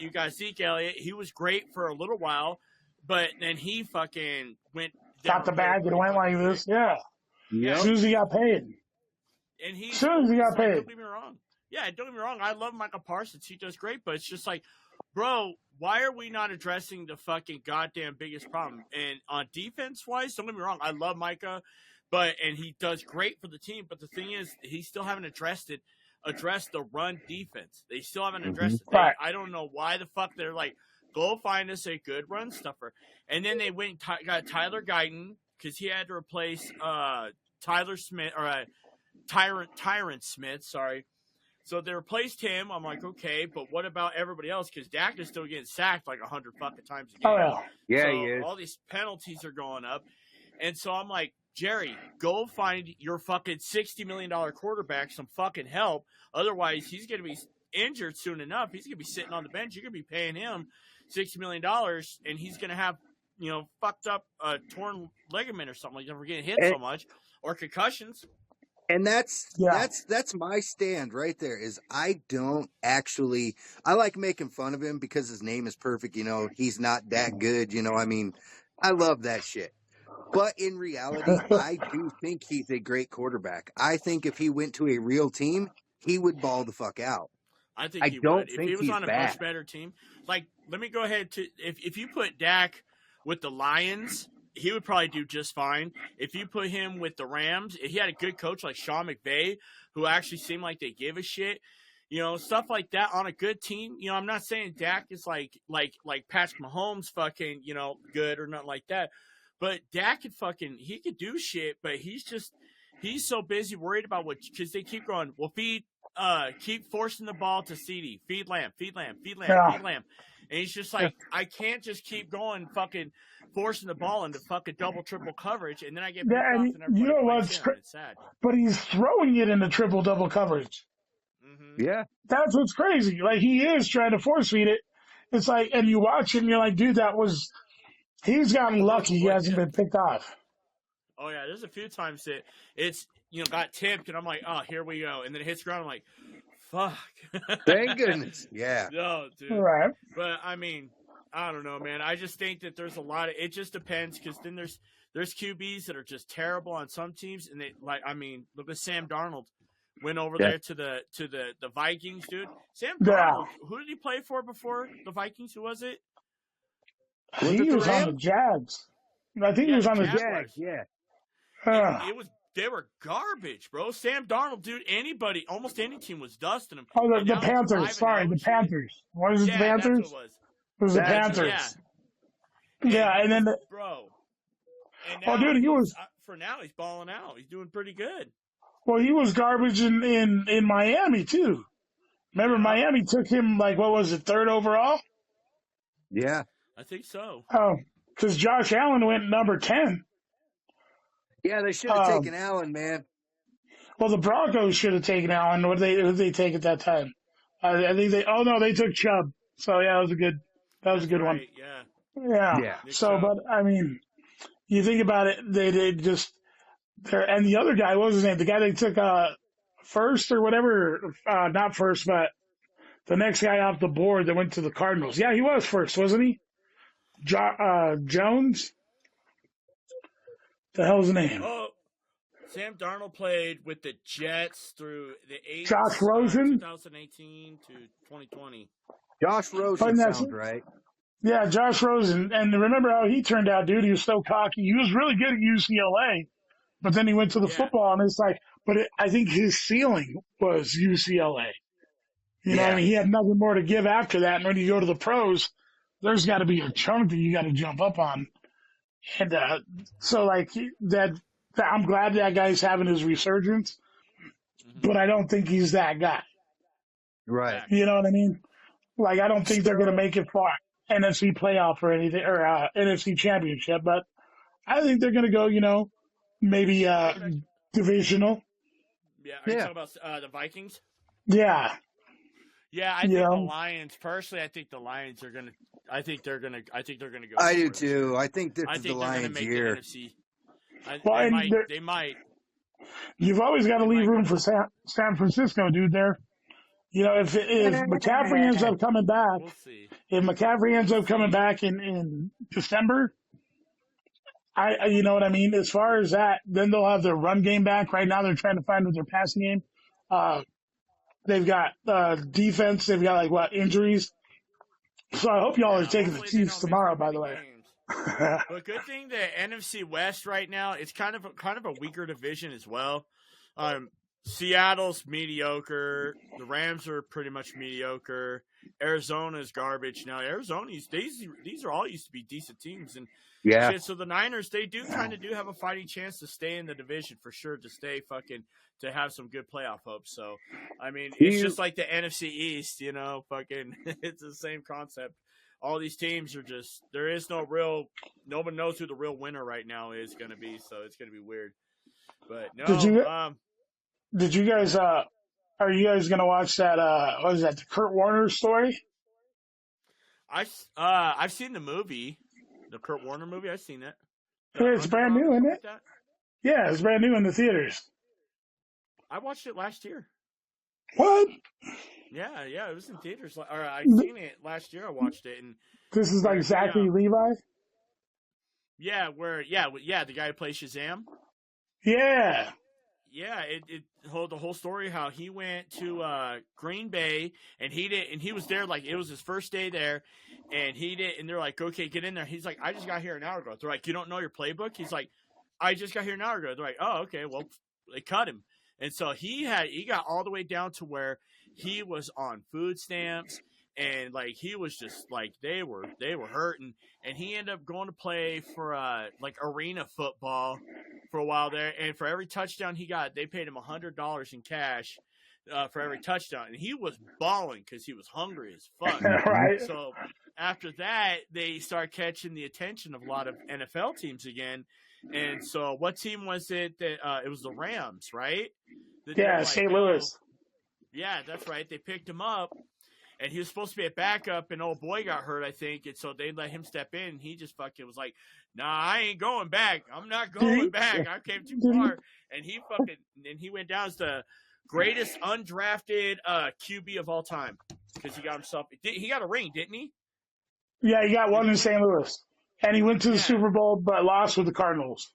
you got Zeke Elliott. He was great for a little while, but then he fucking got the bag and went like this. Yeah. As soon as he got paid. And as soon as he got paid. Don't get me wrong. Yeah, don't get me wrong. I love Michael Parsons. He does great, but it's just like, bro, why are we not addressing the fucking goddamn biggest problem? And on defense-wise, don't get me wrong. I love Micah. And he does great for the team. But the thing is, he still haven't addressed the run defense. They still haven't addressed it. I don't know why the fuck they're like, go find us a good run stuffer. And then they went and got Tyler Guyton because he had to replace Tyler Smith or Tyrant Smith. Sorry. So they replaced him. I'm like, okay, but what about everybody else? Because Dak is still getting sacked like 100 fucking times a game. Oh yeah, so he is. All these penalties are going up, and so I'm like, Jerry, go find your fucking $60 million quarterback some fucking help. Otherwise, he's going to be injured soon enough. He's going to be sitting on the bench. You're going to be paying him $60 million, and he's going to have, fucked up torn ligament or something like that for getting hit so much, or concussions. And that's my stand right there. Is I like making fun of him because his name is perfect. He's not that good. I love that shit. But in reality, I do think he's a great quarterback. I think if he went to a real team, he would ball the fuck out. I think he would. If he was on a much better team, like, let me go ahead to if you put Dak with the Lions, he would probably do just fine. If you put him with the Rams, if he had a good coach like Sean McVay, who actually seemed like they give a shit, stuff like that on a good team. I'm not saying Dak is like Patrick Mahomes fucking, good or nothing like that. But Dak he could do shit, but he's so busy worried about because they keep going, well, keep forcing the ball to CD, feed Lamb. And he's just like, I can't just keep going fucking forcing the ball into fucking double, triple coverage, and then I get and you know what's sad. But he's throwing it into triple, double coverage. Mm-hmm. Yeah. That's what's crazy. Like, he is trying to force feed it. It's like, and you watch him, you're like, dude, he's gotten lucky. He hasn't been picked off. Oh, yeah. There's a few times that it's, got tipped, and I'm like, oh, here we go. And then it hits the ground. I'm like, fuck. Thank goodness. Yeah. No, dude. Right. But, I mean, I don't know, man. I just think that there's a lot of – it just depends because then there's QBs that are just terrible on some teams. And, look at Sam Darnold. Went over there to the Vikings, dude. Sam Darnold, who did he play for before the Vikings? Who was it? He was on the Jags. I think he was on the Jags. Yeah. It was They were garbage, bro. Sam Darnold, dude. Anybody, almost any team was dusting him. Oh, And the now he's Panthers. 5-0, Sorry, the shit. Panthers. What is it, the Yeah, that's Panthers? what it was. It was the That's- Panthers. Yeah. Yeah, and then bro. And Oh, now dude, he was- for now he's balling out. He's doing pretty good. well, he was garbage in Miami too. Remember, Yeah. Miami took him like what was it, 3rd overall? Yeah. I think so. Oh, because Josh Allen went number 10. Yeah, they should have Um, taken Allen, man. Well, the Broncos should have taken Allen. What did they take at that time? I think they. Oh no, they took Chubb. So yeah, that was a good one. Right, yeah. Yeah. Yeah. Nick So, Chubb. but I mean, you think about it, they just there, and the other guy, what was his name? The guy they took first or whatever, not first, but the next guy off the board that went to the Cardinals. Yeah, he was first, wasn't he? Jones. The hell's his name? Oh, Sam Darnold played with the Jets through the 8th, Josh Rosen? 2018 to 2020. Josh Rosen Find that- sounds right. Yeah, Josh Rosen. And remember how he turned out, dude? He was so cocky. He was really good at UCLA, but then he went to the Yeah. football, and it's like, I think his ceiling was UCLA. You know what I Yeah. mean? He had nothing more to give after that. And when you go to the pros, there's got to be a chunk that you got to jump up on. And so, like, I'm glad that guy's having his resurgence, but I don't think he's that guy. Right. You know what I mean? Like, I don't think they're going to make it far NFC playoff or anything, or NFC championship, but I think they're going to go, maybe divisional. Yeah, are you Yeah. talking about the Vikings? Yeah. Yeah, I think the Lions. Personally, I think the Lions are gonna. I think they're gonna go. I do for it. too. I think this I is think the they're gonna Lions' make year. the NFC. Well, They and might. they're- They might. You've always got to leave room for San Francisco, dude. There, if McCaffrey ends up coming back, We'll see. if McCaffrey ends up coming back in December, you know what I mean. As far as that, then they'll have their run game back. Right now, they're trying to find with their passing game. They've got defense. They've got injuries. So I hope y'all are taking the Hopefully they Chiefs don't miss tomorrow. too By many the way. games. But good thing the NFC West right now, it's kind of a weaker division as well. Seattle's mediocre. The Rams are pretty much mediocre. Arizona's garbage now. These are all used to be decent teams, and Yeah. shit, so the Niners, they do kind of do have a fighting chance to stay in the division for sure, to have some good playoff hopes. So, I mean, it's just like the NFC East, it's the same concept. All these teams are there is no one knows who the real winner right now is going to be, so it's going to be weird. But no, Did you guys, are you guys going to watch that, what is that, the Kurt Warner story? I've seen the movie, the Kurt Warner movie. I've seen it. Yeah, it's brand new, isn't it? Yeah, it's brand new in the theaters. I watched it last year. What? Yeah, it was in theaters. Or I seen it last year. I watched it, and This is like Zachary Levi? the guy who plays Shazam. Yeah. Yeah, it told the whole story how he went to Green Bay and he was there like it was his first day there, and they're like, okay, get in there. He's like, I just got here an hour ago. They're like, you don't know your playbook? He's like, I just got here an hour ago. They're like, oh, okay, well, they cut him, and so he got all the way down to where he was on food stamps. And like he was just like they were hurting, and he ended up going to play for like arena football for a while there. And for every touchdown he got, they paid him $100 in cash for every touchdown, and he was balling because he was hungry as fuck. Right. So after that, they start catching the attention of a lot of NFL teams again. And so, what team was it that it was the Rams, right? That they were like, St. Louis. Yeah, that's right. They picked him up. And he was supposed to be a backup, and old boy got hurt, I think. And so they let him step in. And he just fucking was like, nah, I ain't going back. I'm not going back. I came too far. And he went down as the greatest undrafted QB of all time. Because he got himself – he got a ring, didn't he? Yeah, he got one in St. Louis. And he went to the Super Bowl, but lost with the Cardinals.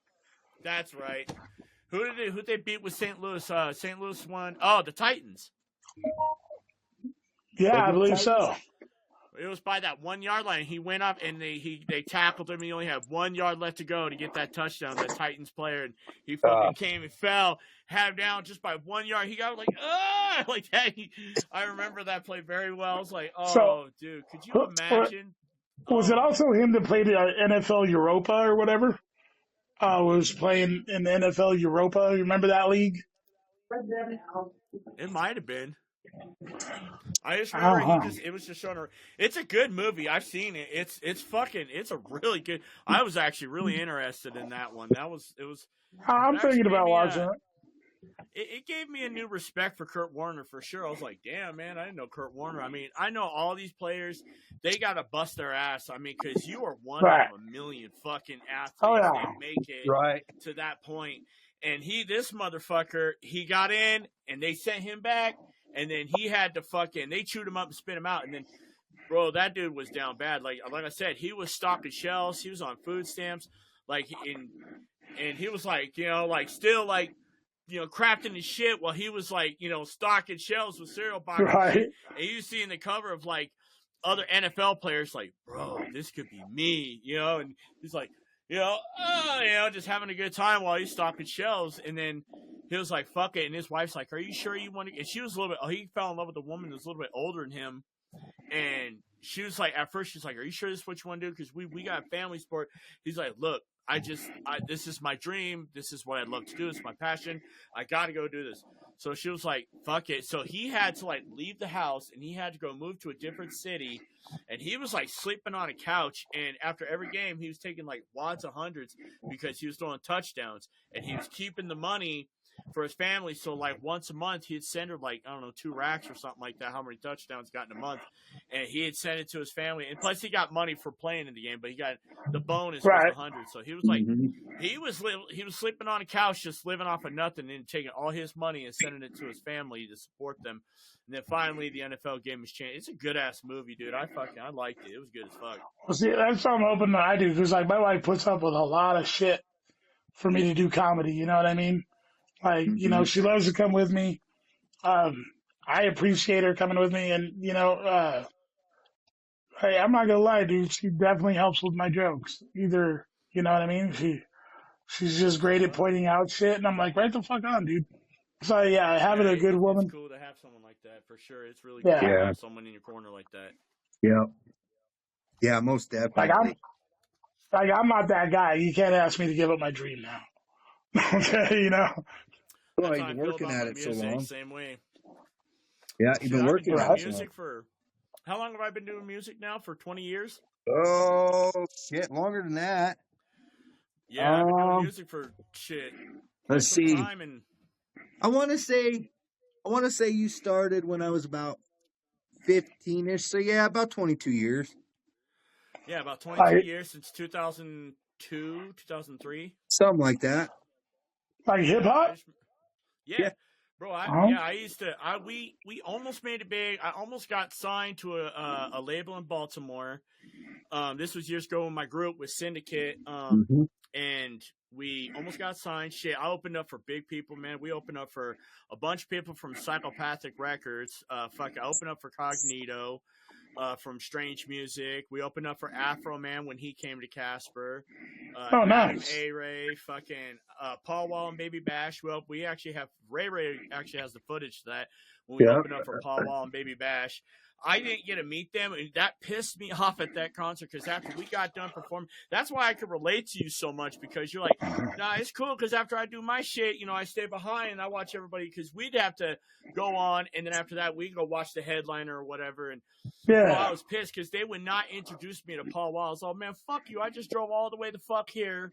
That's right. Who they beat with St. Louis? St. Louis won – oh, the Titans. Yeah, I believe so. It was by that 1 yard line. He went up and they tackled him. He only had 1 yard left to go to get that touchdown. That Titans player, and he fucking came and fell, had him down just by 1 yard. He got like like that. I remember that play very well. I was like, dude, could you imagine? Was it also him that played NFL Europa or whatever? Was playing in the NFL Europa. You remember that league? It might have been. I just remember it was just showing her. It's a good movie. I've seen it. It's a really good. I was actually really interested in that one. I'm thinking about watching it. It gave me a new respect for Kurt Warner for sure. I was like, damn, man, I didn't know Kurt Warner. I mean, I know all these players, they got to bust their ass. I mean, because you are one of a million fucking athletes that make it to that point. And this motherfucker, he got in and they sent him back. And then he had to they chewed him up and spit him out. And then, bro, that dude was down bad. Like I said, he was stocking shelves. He was on food stamps. And he was like, still like, crafting his shit while he was like, stocking shelves with cereal boxes. Right. And you see in the cover of like other NFL players, like, bro, this could be me, and he's like, just having a good time while he's stocking shelves. And then he was like, fuck it. And his wife's like, are you sure you want to? And she was a little bit, he fell in love with a woman that's a little bit older than him. And she was like, at first she's like, are you sure this is what you want to do? Because we got a family sport. He's like, look, this is my dream. This is what I'd love to do. It's my passion. I got to go do this. So she was like, fuck it. So he had to like leave the house and he had to go move to a different city. And he was like sleeping on a couch. And after every game, he was taking like wads of hundreds because he was throwing touchdowns and he was keeping the money for his family. So like once a month he'd send her like, I don't know, 2 racks or something like that, how many touchdowns got in a month. And he had sent it to his family. And plus he got money for playing in the game, but he got the bonus was 100. So he was like, he was sleeping on a couch, just living off of nothing and taking all his money and sending it to his family to support them. And then finally the NFL game was changed. It's a good ass movie, dude. I liked it. It was good as fuck. Well, see, that's something open that I do because like my wife puts up with a lot of shit for me to do comedy. You know what I mean? Like, she loves to come with me. I appreciate her coming with me. And, hey, I'm not going to lie, dude. She definitely helps with my jokes. Either, you know what I mean? She's just great at pointing out shit. And I'm like, right the fuck on, dude. So, yeah, having a good woman. It's cool to have someone like that, for sure. It's really cool to have someone in your corner like that. Yeah. Yeah, most definitely. I'm not that guy. You can't ask me to give up my dream now. Okay, Well, you've been working at it so long. Same way. Yeah, you've been working at it music for. How long have I been doing music now? For 20 years? Oh shit, longer than that. Yeah, I've been doing music for shit. Let's see. And I want to say you started when I was about 15ish. So yeah, about 22 years. Yeah, about 22 years since 2002, 2003. Something like that. Like hip hop? Yeah. Bro, we almost made it big. I almost got signed to a label in Baltimore. This was years ago when my group was Syndicate. And we almost got signed. Shit, I opened up for big people, man. We opened up for a bunch of people from Psychopathic Records. I opened up for Cognito. From Strange Music. We opened up for Afro Man when he came to Casper. Nice. A-Ray, Paul Wall and Baby Bash. Well, we actually have, Ray actually has the footage of that when we opened up for Paul Wall and Baby Bash. I didn't get to meet them, and that pissed me off at that concert because after we got done performing, that's why I could relate to you so much because you're like, nah, it's cool because after I do my shit, I stay behind and I watch everybody because we'd have to go on, and then after that, we'd go watch the headliner or whatever. And I was pissed because they would not introduce me to Paul Wall. I was like, man, fuck you. I just drove all the way the fuck here.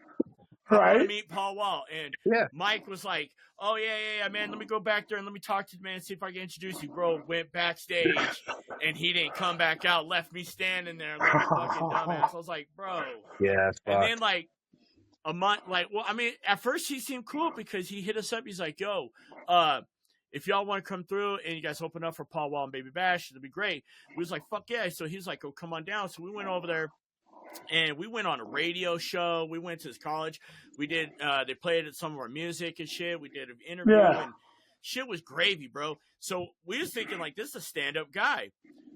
I want to meet Paul Wall. And Mike was like, oh, yeah, man, let me go back there and let me talk to the man and see if I can introduce you. Bro, went backstage, and he didn't come back out, left me standing there like a fucking dumbass. I was like, bro. Yeah, and then, like, a month, at first he seemed cool because he hit us up. He's like, yo, if y'all want to come through and you guys open up for Paul Wall and Baby Bash, it'll be great. We was like, fuck yeah. So he's like, oh, come on down. So we went over there. And we went on a radio show. We went to his college. We did. They played some of our music and shit. We did an interview, and shit was gravy, bro. So we was thinking like, this is a stand-up guy.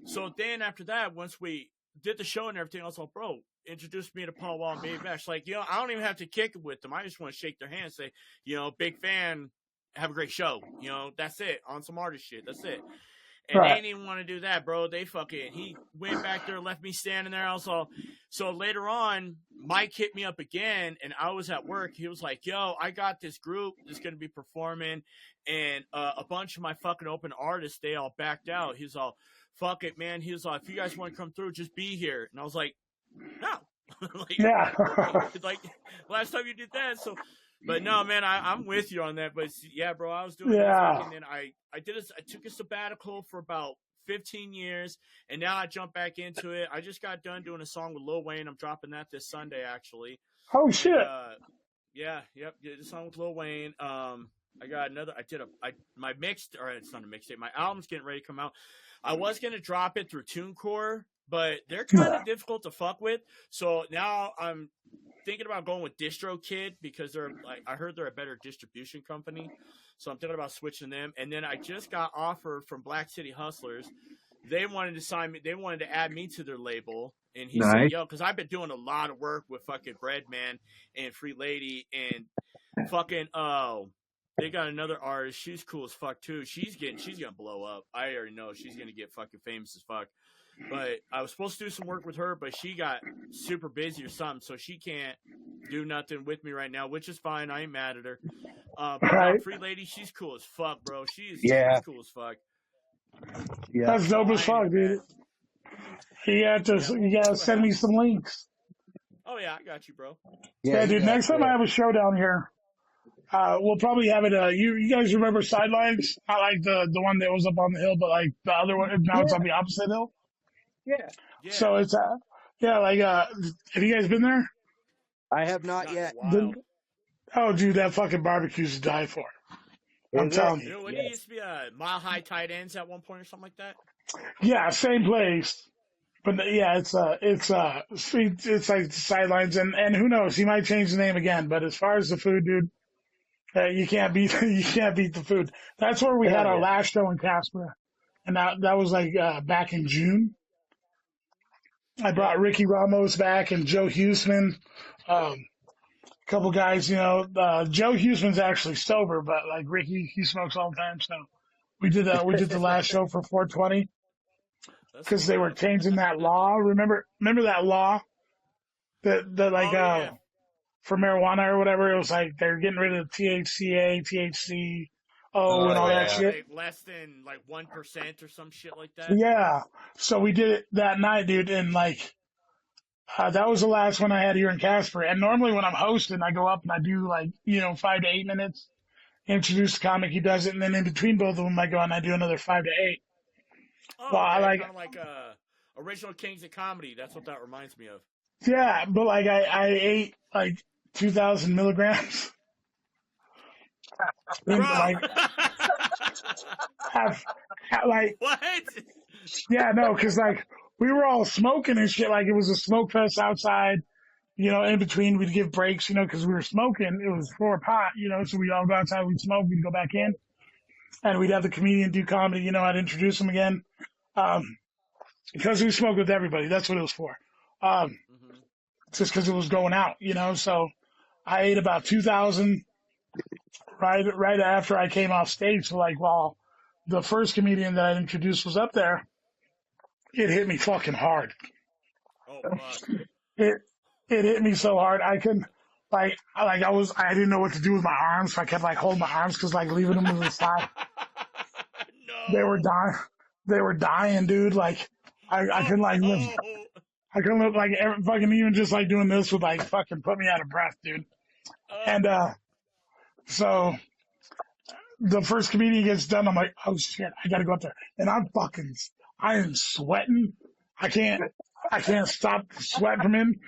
So then after that, once we did the show and everything, I was like, bro, introduce me to Paul Wall and Baby Bash. Like, I don't even have to kick it with them. I just want to shake their hand, say, big fan, have a great show. That's it. On some artist shit. That's it. And they didn't even want to do that, bro. He went back there, left me standing there. So later on, Mike hit me up again, and I was at work. He was like, yo, I got this group that's going to be performing, and a bunch of my fucking open artists, they all backed out. He's all, fuck it, man. He was like, if you guys want to come through, just be here. And I was like, no. Like, last time you did that, so... But no, man, I'm with you on that. But yeah, bro, I was doing music, and then I took a sabbatical for about 15 years, and now I jumped back into it. I just got done doing a song with Lil Wayne. I'm dropping that this Sunday, actually. Oh shit! The song with Lil Wayne. I got another. My mixed, or it's not a mixtape. My album's getting ready to come out. I was gonna drop it through TuneCore, but they're kind of difficult to fuck with. So now I'm thinking about going with DistroKid because I heard they're a better distribution company. So I'm thinking about switching them. And then I just got offered from Black City Hustlers. They wanted to sign me. They wanted to add me to their label. And he said, yo, because I've been doing a lot of work with fucking Breadman and Free Lady and fucking, they got another artist. She's cool as fuck too. She's gonna blow up. I already know she's gonna get fucking famous as fuck. But I was supposed to do some work with her, but she got super busy or something, so she can't do nothing with me right now, which is fine. I ain't mad at her. But Free Lady, she's cool as fuck, bro. She's cool as fuck. Yeah, that's dope as fuck, dude. You gotta send me some links. Oh yeah, I got you, bro. Yeah, dude. Next time I have a show down here, we'll probably have it. You guys remember Sidelines? Not like the one that was up on the hill, but like the other one. Now it's on the opposite hill. Yeah. So it's have you guys been there? I have not yet. Oh, dude, that fucking barbecue's to die for. I'm telling you. When it used to be a Mile High Tight Ends at one point or something like that. Yeah, same place. But yeah, it's like Sidelines, and who knows, he might change the name again. But as far as the food, dude, you can't beat the food. That's where we had our last show in Casper, and that was like back in June. I brought Ricky Ramos back and Joe Huseman, a couple guys. Joe Huseman's actually sober, but like Ricky, he smokes all the time. So we did the last show for 420 because they were changing that law. Remember that law that for marijuana or whatever. It was like they're getting rid of THCA, THC. And all that shit. Like less than like 1% or some shit like that. Yeah. So we did it that night, dude, and like that was the last one I had here in Casper. And normally when I'm hosting, I go up and I do like 5 to 8 minutes, introduce the comic, he does it, and then in between both of them, I go and I do another 5 to 8. Oh, I kind of like original Kings of Comedy. That's what that reminds me of. Yeah, but like I ate like 2,000 milligrams. Bro. What? Yeah, no, because like we were all smoking and shit. Like it was a smoke fest outside. In between we'd give breaks. Because we were smoking. It was for pot. So we'd all go outside. We'd smoke. We'd go back in, and we'd have the comedian do comedy. I'd introduce him again, because we smoked with everybody. That's what it was for. Just because it was going out. So I ate about 2,000. Right after I came off stage. So like while the first comedian that I introduced was up there, it hit me fucking hard. Oh, fuck. It hit me so hard I couldn't I didn't know what to do with my arms, so I kept like holding my arms because like leaving them to the side. No. They were dying, dude. Like I couldn't like live. I couldn't look like fucking even just like doing this would like fucking put me out of breath, dude. And so the first comedian gets done, I'm like, oh shit, I gotta go up there. And I am sweating. I can't stop sweating from him.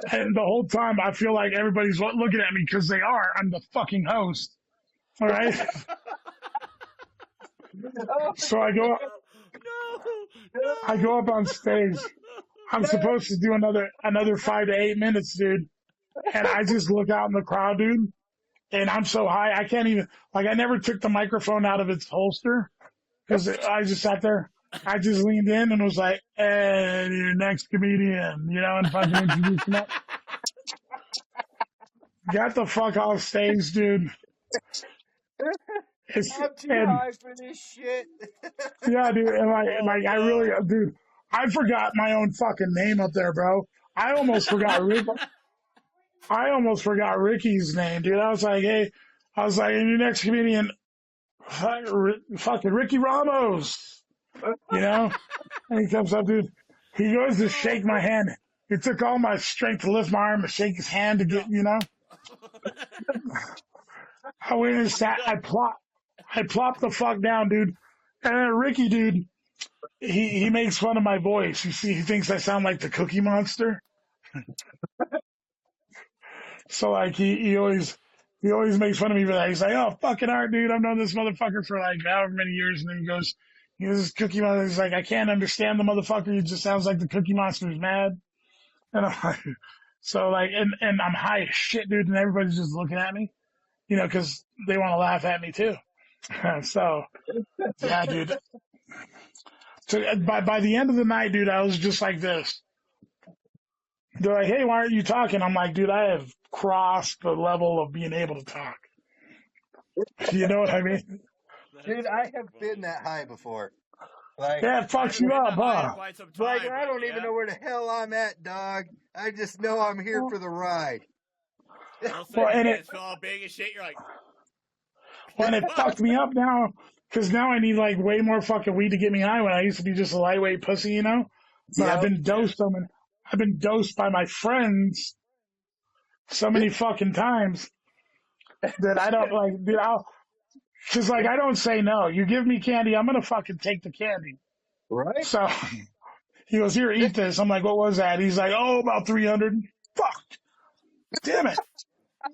And the whole time I feel like everybody's looking at me because they are. I'm the fucking host. All right. So I go up. I go up on stage. I'm supposed to do another 5 to 8 minutes, dude. And I just look out in the crowd, dude. And I'm so high, I can't even, I never took the microphone out of its holster because I just sat there I just leaned in and was like, "Hey, your next comedian," and fucking introduced him up. Got the fuck off stage, dude. I'm too And high for this shit. yeah, dude, and Oh I really, no. dude, I forgot my own fucking name up there, bro. I almost forgot Ricky's name, dude. I was like, hey, and your next comedian, fucking Ricky Ramos, And he comes up, dude. He goes to shake my hand. It took all my strength to lift my arm to shake his hand to get, I went and sat. I plopped the fuck down, dude. And then Ricky, dude, he makes fun of my voice. You see, he thinks I sound like the Cookie Monster. So like he always makes fun of me for that. He's like, "Oh, fucking Art, dude, I've known this motherfucker for like however many years." And then he goes, "This Cookie Monster." He's like, "I can't understand the motherfucker. He just sounds like the Cookie Monster's mad." And I'm like, so like, and I'm high as shit, dude, and everybody's just looking at me, because they want to laugh at me too. So yeah, dude. So by the end of the night, dude, I was just like this. They're like, "Hey, why aren't you talking?" I'm like, "Dude, I have crossed the level of being able to talk." You know what I mean? Dude, I have been that high before. Like, Yeah, it fucks you up, huh? Quite some time, like I don't but even know where the hell I'm at, dog. I just know I'm here for the ride. Well, and it it's all big and shit. You're like, fucked me up now because now I need like way more fucking weed to get me high when I used to be just a lightweight pussy, But I've Yep. been dosed. I've been dosed by my friends so many fucking times that I don't like, dude. Cause like I don't say no. You give me candy, I'm gonna fucking take the candy. Right? So he goes, "Here, eat this." I'm like, "What was that?" He's like, "Oh, about 300. Fuck, damn it.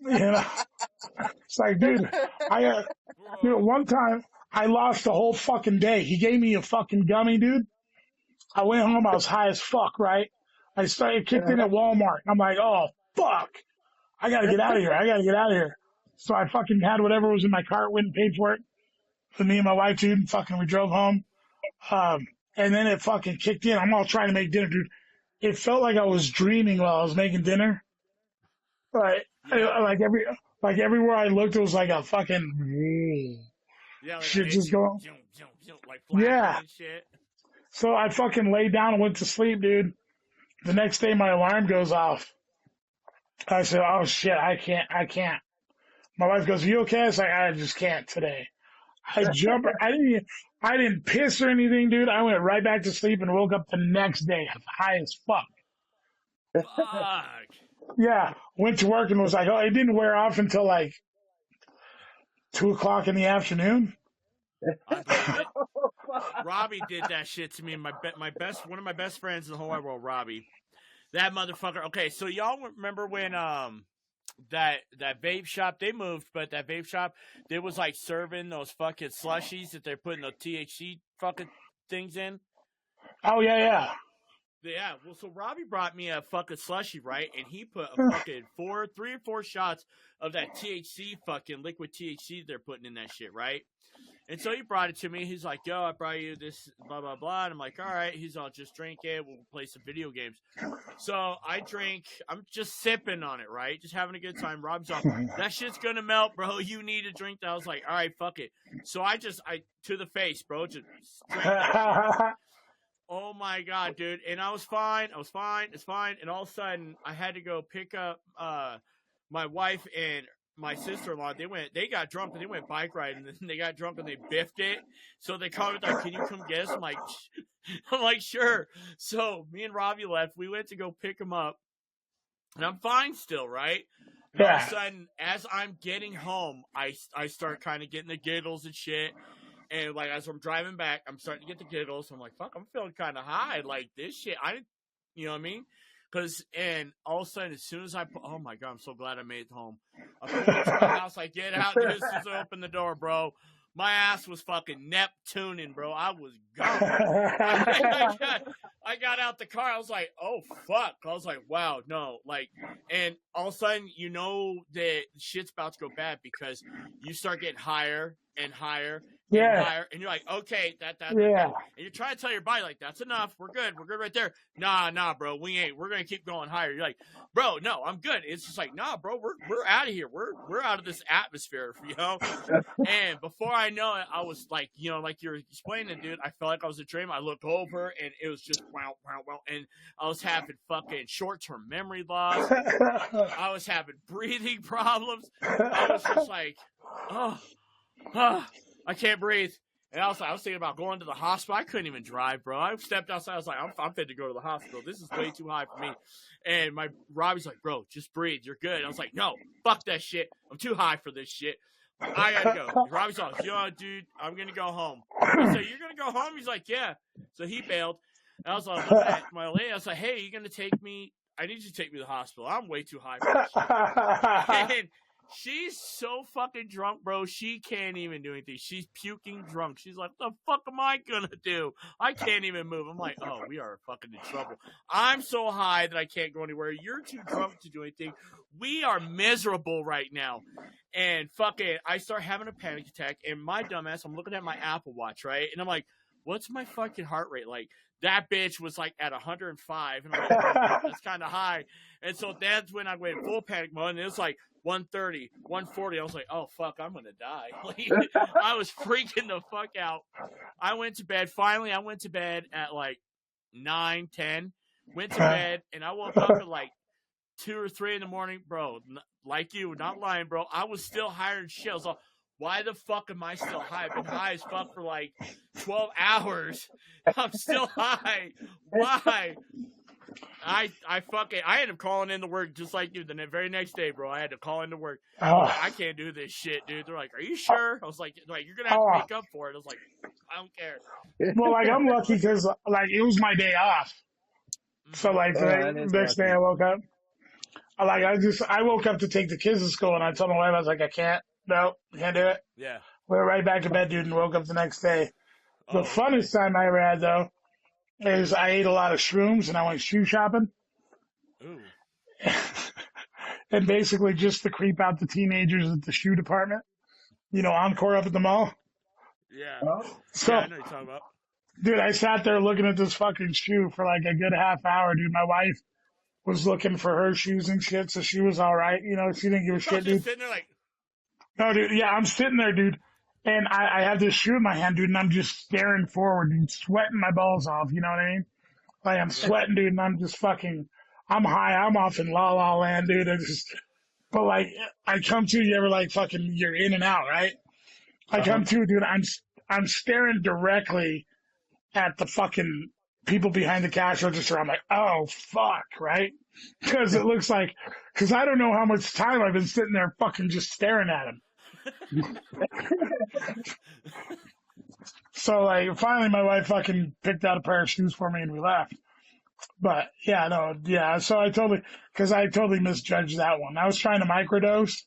It's like, dude, one time I lost the whole fucking day. He gave me a fucking gummy, dude. I went home, I was high as fuck, right? I started kicked in at Walmart. I'm like, "Oh, fuck. I gotta get out of here. So I fucking had whatever was in my cart, went and paid for it. With me and my wife, dude, and fucking we drove home. And then it fucking kicked in. I'm all trying to make dinner, dude. It felt like I was dreaming while I was making dinner. Like, like everywhere I looked, it was like a fucking shit just going. like Yeah. and shit. So I fucking laid down and went to sleep, dude. The next day, my alarm goes off. I said, "Oh shit, I can't." My wife goes, "Are you okay?" I was like, "I just can't today." I jumped. I didn't piss or anything, dude. I went right back to sleep and woke up the next day high as fuck. Fuck. Yeah, went to work and was like, "Oh, it didn't wear off until like 2 o'clock in the afternoon." I believe it. Robbie did that shit to me. One of my best friends in the whole wide world, Robbie. That motherfucker. Okay, so y'all remember when that vape shop, they moved, but that vape shop, they was like serving those fucking slushies that they're putting the THC fucking things in. Oh yeah. Yeah, well, so Robbie brought me a fucking slushie, right? And he put a fucking 3 or 4 shots of that THC, fucking liquid THC they're putting in that shit, right? And so he brought it to me. He's like, "Yo, I brought you this, blah, blah, blah." And I'm like, "All right." He's all, "Just drink it. We'll play some video games." So I drink. I'm just sipping on it, right? Just having a good time. Rob's all, "That shit's going to melt, bro. You need to drink that." I was like, "All right, fuck it." So I to the face, bro. Just drank that shit. Oh, my God, dude. And I was fine. It's fine. And all of a sudden, I had to go pick up my wife and my sister-in-law. They got drunk and they went bike riding, and then they got drunk and they biffed it. So they called me like, "Can you come get us?" I'm like, "Sure." So me and Robbie left. We went to go pick him up, and I'm fine still, right? And all of a sudden, as I'm getting home, I start kind of getting the giggles and shit. And like as I'm driving back, I'm starting to get the giggles. I'm like, "Fuck, I'm feeling kind of high." Like this shit, you know what I mean? And all of a sudden, as soon as oh my God, I'm so glad I made it home. I pulled into my house, I get out, and as soon as I open the door, bro, my ass was fucking Neptuning, bro. I was gone. I got out the car. I was like, "Oh fuck!" I was like, "Wow, no!" Like, and all of a sudden, you know that shit's about to go bad because you start getting higher and higher. Yeah. higher, and you're like, okay, that, Yeah. and you're trying to tell your body like, that's enough, we're good right there. Nah, bro, we ain't. We're gonna keep going higher. You're like, bro, no, I'm good. It's just like, nah, bro, we're out of here. We're out of this atmosphere, you know. And before I know it, I was like, you know, like you're explaining, dude. I felt like I was a dream. I looked over, and it was just wow, and I was having fucking short-term memory loss. I was having breathing problems. I was just like, oh, I can't breathe. And I was thinking about going to the hospital. I couldn't even drive, bro. I stepped outside. I was like, I'm fit to go to the hospital. This is way too high for me. And Robbie's like, bro, just breathe. You're good. And I was like, no, fuck that shit. I'm too high for this shit. I gotta go. Robbie's like, yo, dude, I'm gonna go home. I said, you're gonna go home? He's like, yeah. So he bailed. And I was like, looking at my lady. I was like, hey, you gonna take me? I need you to take me to the hospital. I'm way too high for this shit. And she's so fucking drunk, bro. She can't even do anything. She's puking drunk. She's like, what the fuck am I gonna do? I can't even move. I'm like, oh, we are fucking in trouble. I'm so high that I can't go anywhere. You're too drunk to do anything. We are miserable right now. And fucking, I start having a panic attack. And my dumbass, I'm looking at my Apple Watch, right? And I'm like, what's my fucking heart rate like? That bitch was like at 105. And I'm like, that's kind of high. And so that's when I went full panic mode. And it was like 130, 140. I was like, oh, fuck, I'm going to die. Like, I was freaking the fuck out. I went to bed. Finally, I went to bed at like 9, 10. Went to bed. And I woke up at like 2 or 3 in the morning. Bro, like you, not lying, bro. I was still higher than shit. I was like, why the fuck am I still high? I've been high as fuck for like 12 hours. I'm still high. Why? I ended up calling into work just like you. The very next day, bro, I had to call into work. I can't do this shit, dude. They're like, are you sure? I was like you're going to have to make up for it. I was like, I don't care. Well, like, I'm lucky because, like, it was my day off. So, like, the next day I woke up. I woke up to take the kids to school, and I told my wife, I was like, I can't do it. Yeah. Went right back to bed, dude, and woke up the next day. The funnest time I ever had, though, is I ate a lot of shrooms, and I went shoe shopping. Ooh. And basically just to creep out the teenagers at the shoe department. You know, Encore up at the mall. Yeah. So, yeah, I know what you're talking about. Dude, I sat there looking at this fucking shoe for like a good half hour, dude. My wife was looking for her shoes and shit, so she was all right. You know, she didn't give a shit, dude. Sitting there like... No, dude, yeah, I'm sitting there, dude, and I have this shoe in my hand, dude, and I'm just staring forward and sweating my balls off, you know what I mean? Like, I'm sweating, dude, and I'm just fucking, I'm high, I'm off in La La Land, dude. But like, I come to, you ever like fucking, you're in and out, right? I come to, dude, I'm staring directly at the fucking people behind the cash register. I'm like, oh, fuck, right? Because it looks like, because I don't know how much time I've been sitting there fucking just staring at him. So, like, finally my wife fucking picked out a pair of shoes for me and we left. But, yeah, no, yeah, so I totally misjudged that one. I was trying to microdose.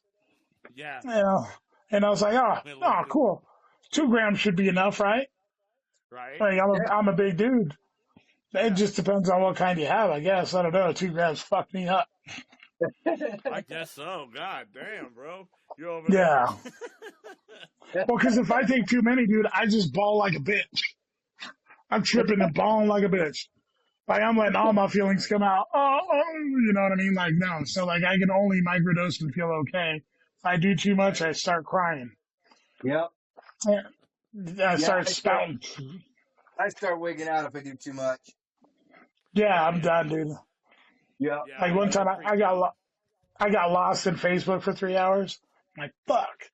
Yeah. You know, and I was like, oh, cool. 2 grams should be enough, right? Right. Like, I'm a big dude. It just depends on what kind you have, I guess. I don't know. 2 grams fucked me up. I guess so. God damn, bro. You're over Yeah. Well, because if I take too many, dude, I just bawl like a bitch. I'm tripping and bawling like a bitch. Like, I'm letting all my feelings come out. You know what I mean? Like, no. So, like, I can only microdose and feel okay. If I do too much, I start crying. Yep. I start spouting. I start wigging out if I do too much. Yeah, I'm done, dude. Yeah. Like, one time I got lost in Facebook for 3 hours. I'm like, fuck.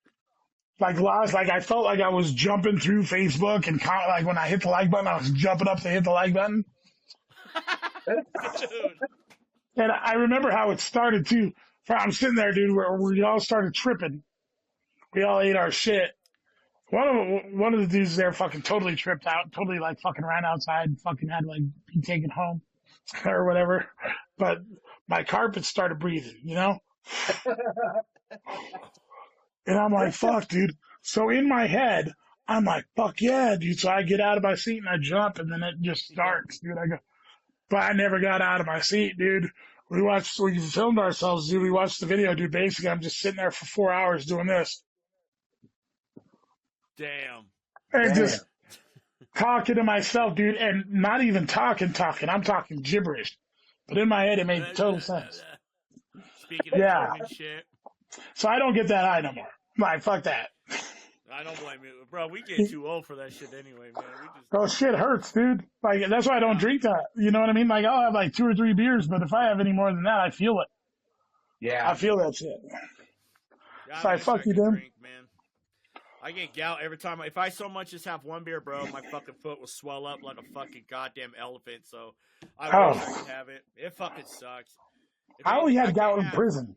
Like, lost. Like, I felt like I was jumping through Facebook and like when I hit the like button, I was jumping up to hit the like button. Dude. And I remember how it started too. I'm sitting there, dude, where we all started tripping. We all ate our shit. One of the dudes there fucking totally tripped out, totally like fucking ran outside, fucking had to like be taken home or whatever. But my carpet started breathing, you know? And I'm like, fuck, dude. So in my head, I'm like, fuck yeah, dude. So I get out of my seat and I jump and then it just starts, dude. But I never got out of my seat, dude. We filmed ourselves, dude. We watched the video, dude. Basically, I'm just sitting there for 4 hours doing this. Damn. and Damn. just talking to myself, dude, and not even talking. I'm talking gibberish. But in my head, it made total sense. Speaking of Yeah. German shit. So I don't get that high no more. Like, fuck that. I don't blame you. Bro, we get too old for that shit anyway, man. Oh, shit hurts, dude. Like, that's why I don't drink that. You know what I mean? Like, I'll have like 2 or 3 beers, but if I have any more than that, I feel it. Yeah. I feel that shit. Yeah, So I fuck you, dude. drink, man. I get gout every time. If I so much as have one beer, bro, my fucking foot will swell up like a fucking goddamn elephant. So I wish I could have it. It fucking sucks. I only had gout in prison.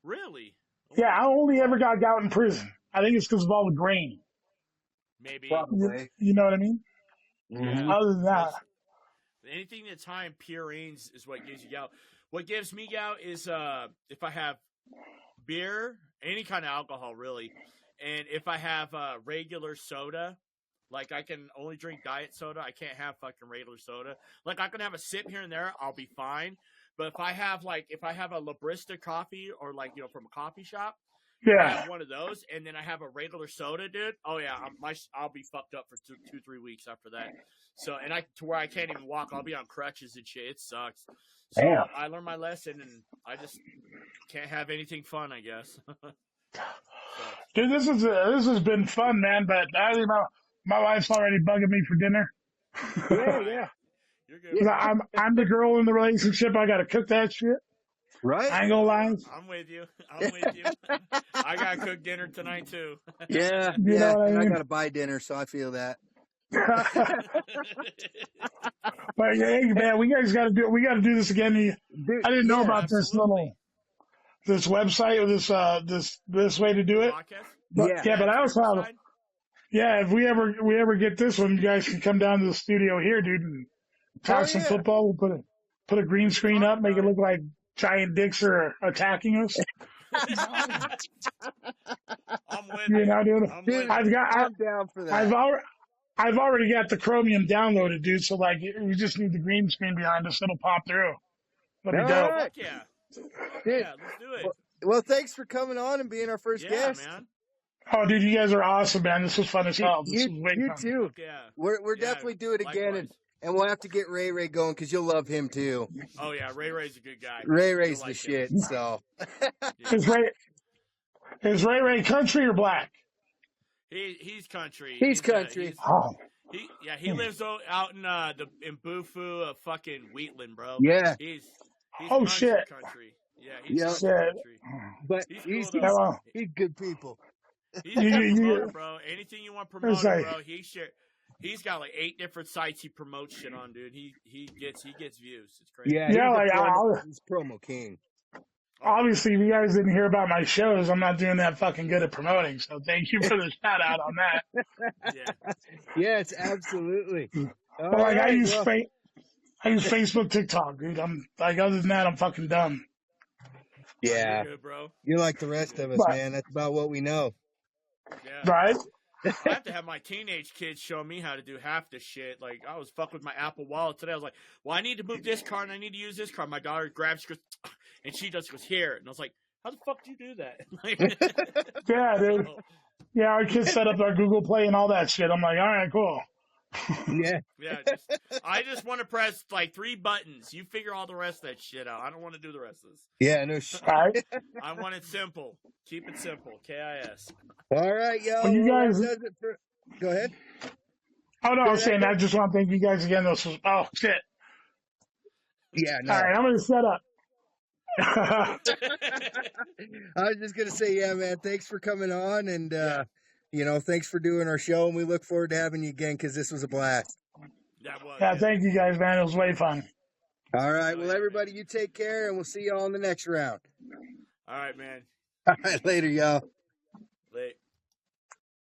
Really? Yeah, I only ever got gout in prison. I think it's because of all the grain. Maybe. Probably. You know what I mean? Yeah. Other than that. Anything that's high in purines is what gives you gout. What gives me gout is if I have beer, any kind of alcohol, really. And if I have regular soda, like I can only drink diet soda. I can't have fucking regular soda. Like I can have a sip here and there, I'll be fine. But if I have a Labrista coffee or like, you know, from a coffee shop, I have one of those, and then I have a regular soda, dude. Oh yeah, I'll be fucked up for 2-3 weeks after that. So to where I can't even walk. I'll be on crutches and shit. It sucks. So Damn. I learned my lesson, and I just can't have anything fun, I guess. Dude, this has been fun, man. But I think my wife's already bugging me for dinner. Yeah. You're good. I'm the girl in the relationship. I got to cook that shit. Right? I ain't gonna lie. I'm with you. I gotta cook dinner tonight too. Yeah. You know what I And I mean? gotta buy dinner, so I feel that. But hey, man, we got to do this again. Dude, I didn't know about absolutely. this website or this way to do it. Podcast? But but I also have if we ever get this one, you guys can come down to the studio here, dude, and talk some football. We'll put a green screen up, make it look like giant dicks are attacking us. I'm with You you. know, dude. Dude, I'm down for that. I've already got the Chromium downloaded, dude. So like, we just need the green screen behind us. It'll pop through. That'd be dope. Fuck yeah. Yeah, let's do it. Well, thanks for coming on and being our first guest. Man. Oh, dude, you guys are awesome, man. This was fun as hell. You too. Yeah. We're definitely do it again, likewise. and we'll have to get Ray going because you'll love him too. Oh yeah, Ray's a good guy. Ray's You'll the like shit. him. So Is Ray country or black? He's country. He's country. He lives out in Bufu, fucking Wheatland, bro. Yeah. He's shit. country. Yeah, Yep. country. But He's he's good people. He's a good promoter, bro. Anything you want promoted, bro, he's got like 8 different sites he promotes shit on, dude. He gets views. It's crazy. Yeah, he's promo king. Obviously, if you guys didn't hear about my shows, I'm not doing that fucking good at promoting. So thank you for the shout out on that. Yes, absolutely. But like, I use Facebook, TikTok, dude. I'm like, other than that, I'm fucking dumb. Yeah, good, bro. You're like the rest of us, man. That's about what we know. Yeah. Right? I have to have my teenage kids show me how to do half the shit. Like, I was fucking with my Apple Wallet today. I was like, well, I need to move this card and I need to use this card. My daughter grabs, she goes, and she just goes, here. And I was like, how the fuck do you do that? Yeah, dude. Yeah, our kids set up our Google Play and all that shit. I'm like, all right, cool. Yeah. I just want to press like 3 buttons. You figure all the rest of that shit out. I don't want to do the rest of this. Yeah, no shit. Right? I want it simple. Keep it simple. KIS. All right, yo. Well, you guys... Go ahead. Oh, no, I was saying, I just want to thank you guys again. Oh, shit. Yeah, no. All right, I'm going to set up. I was just going to say, yeah, man, thanks for coming on. And, thanks for doing our show. And we look forward to having you again because this was a blast. Thank you guys, man. It was way fun. All right. Well, everybody, you take care, and we'll see you all in the next round. All right, man. All right. Later, y'all.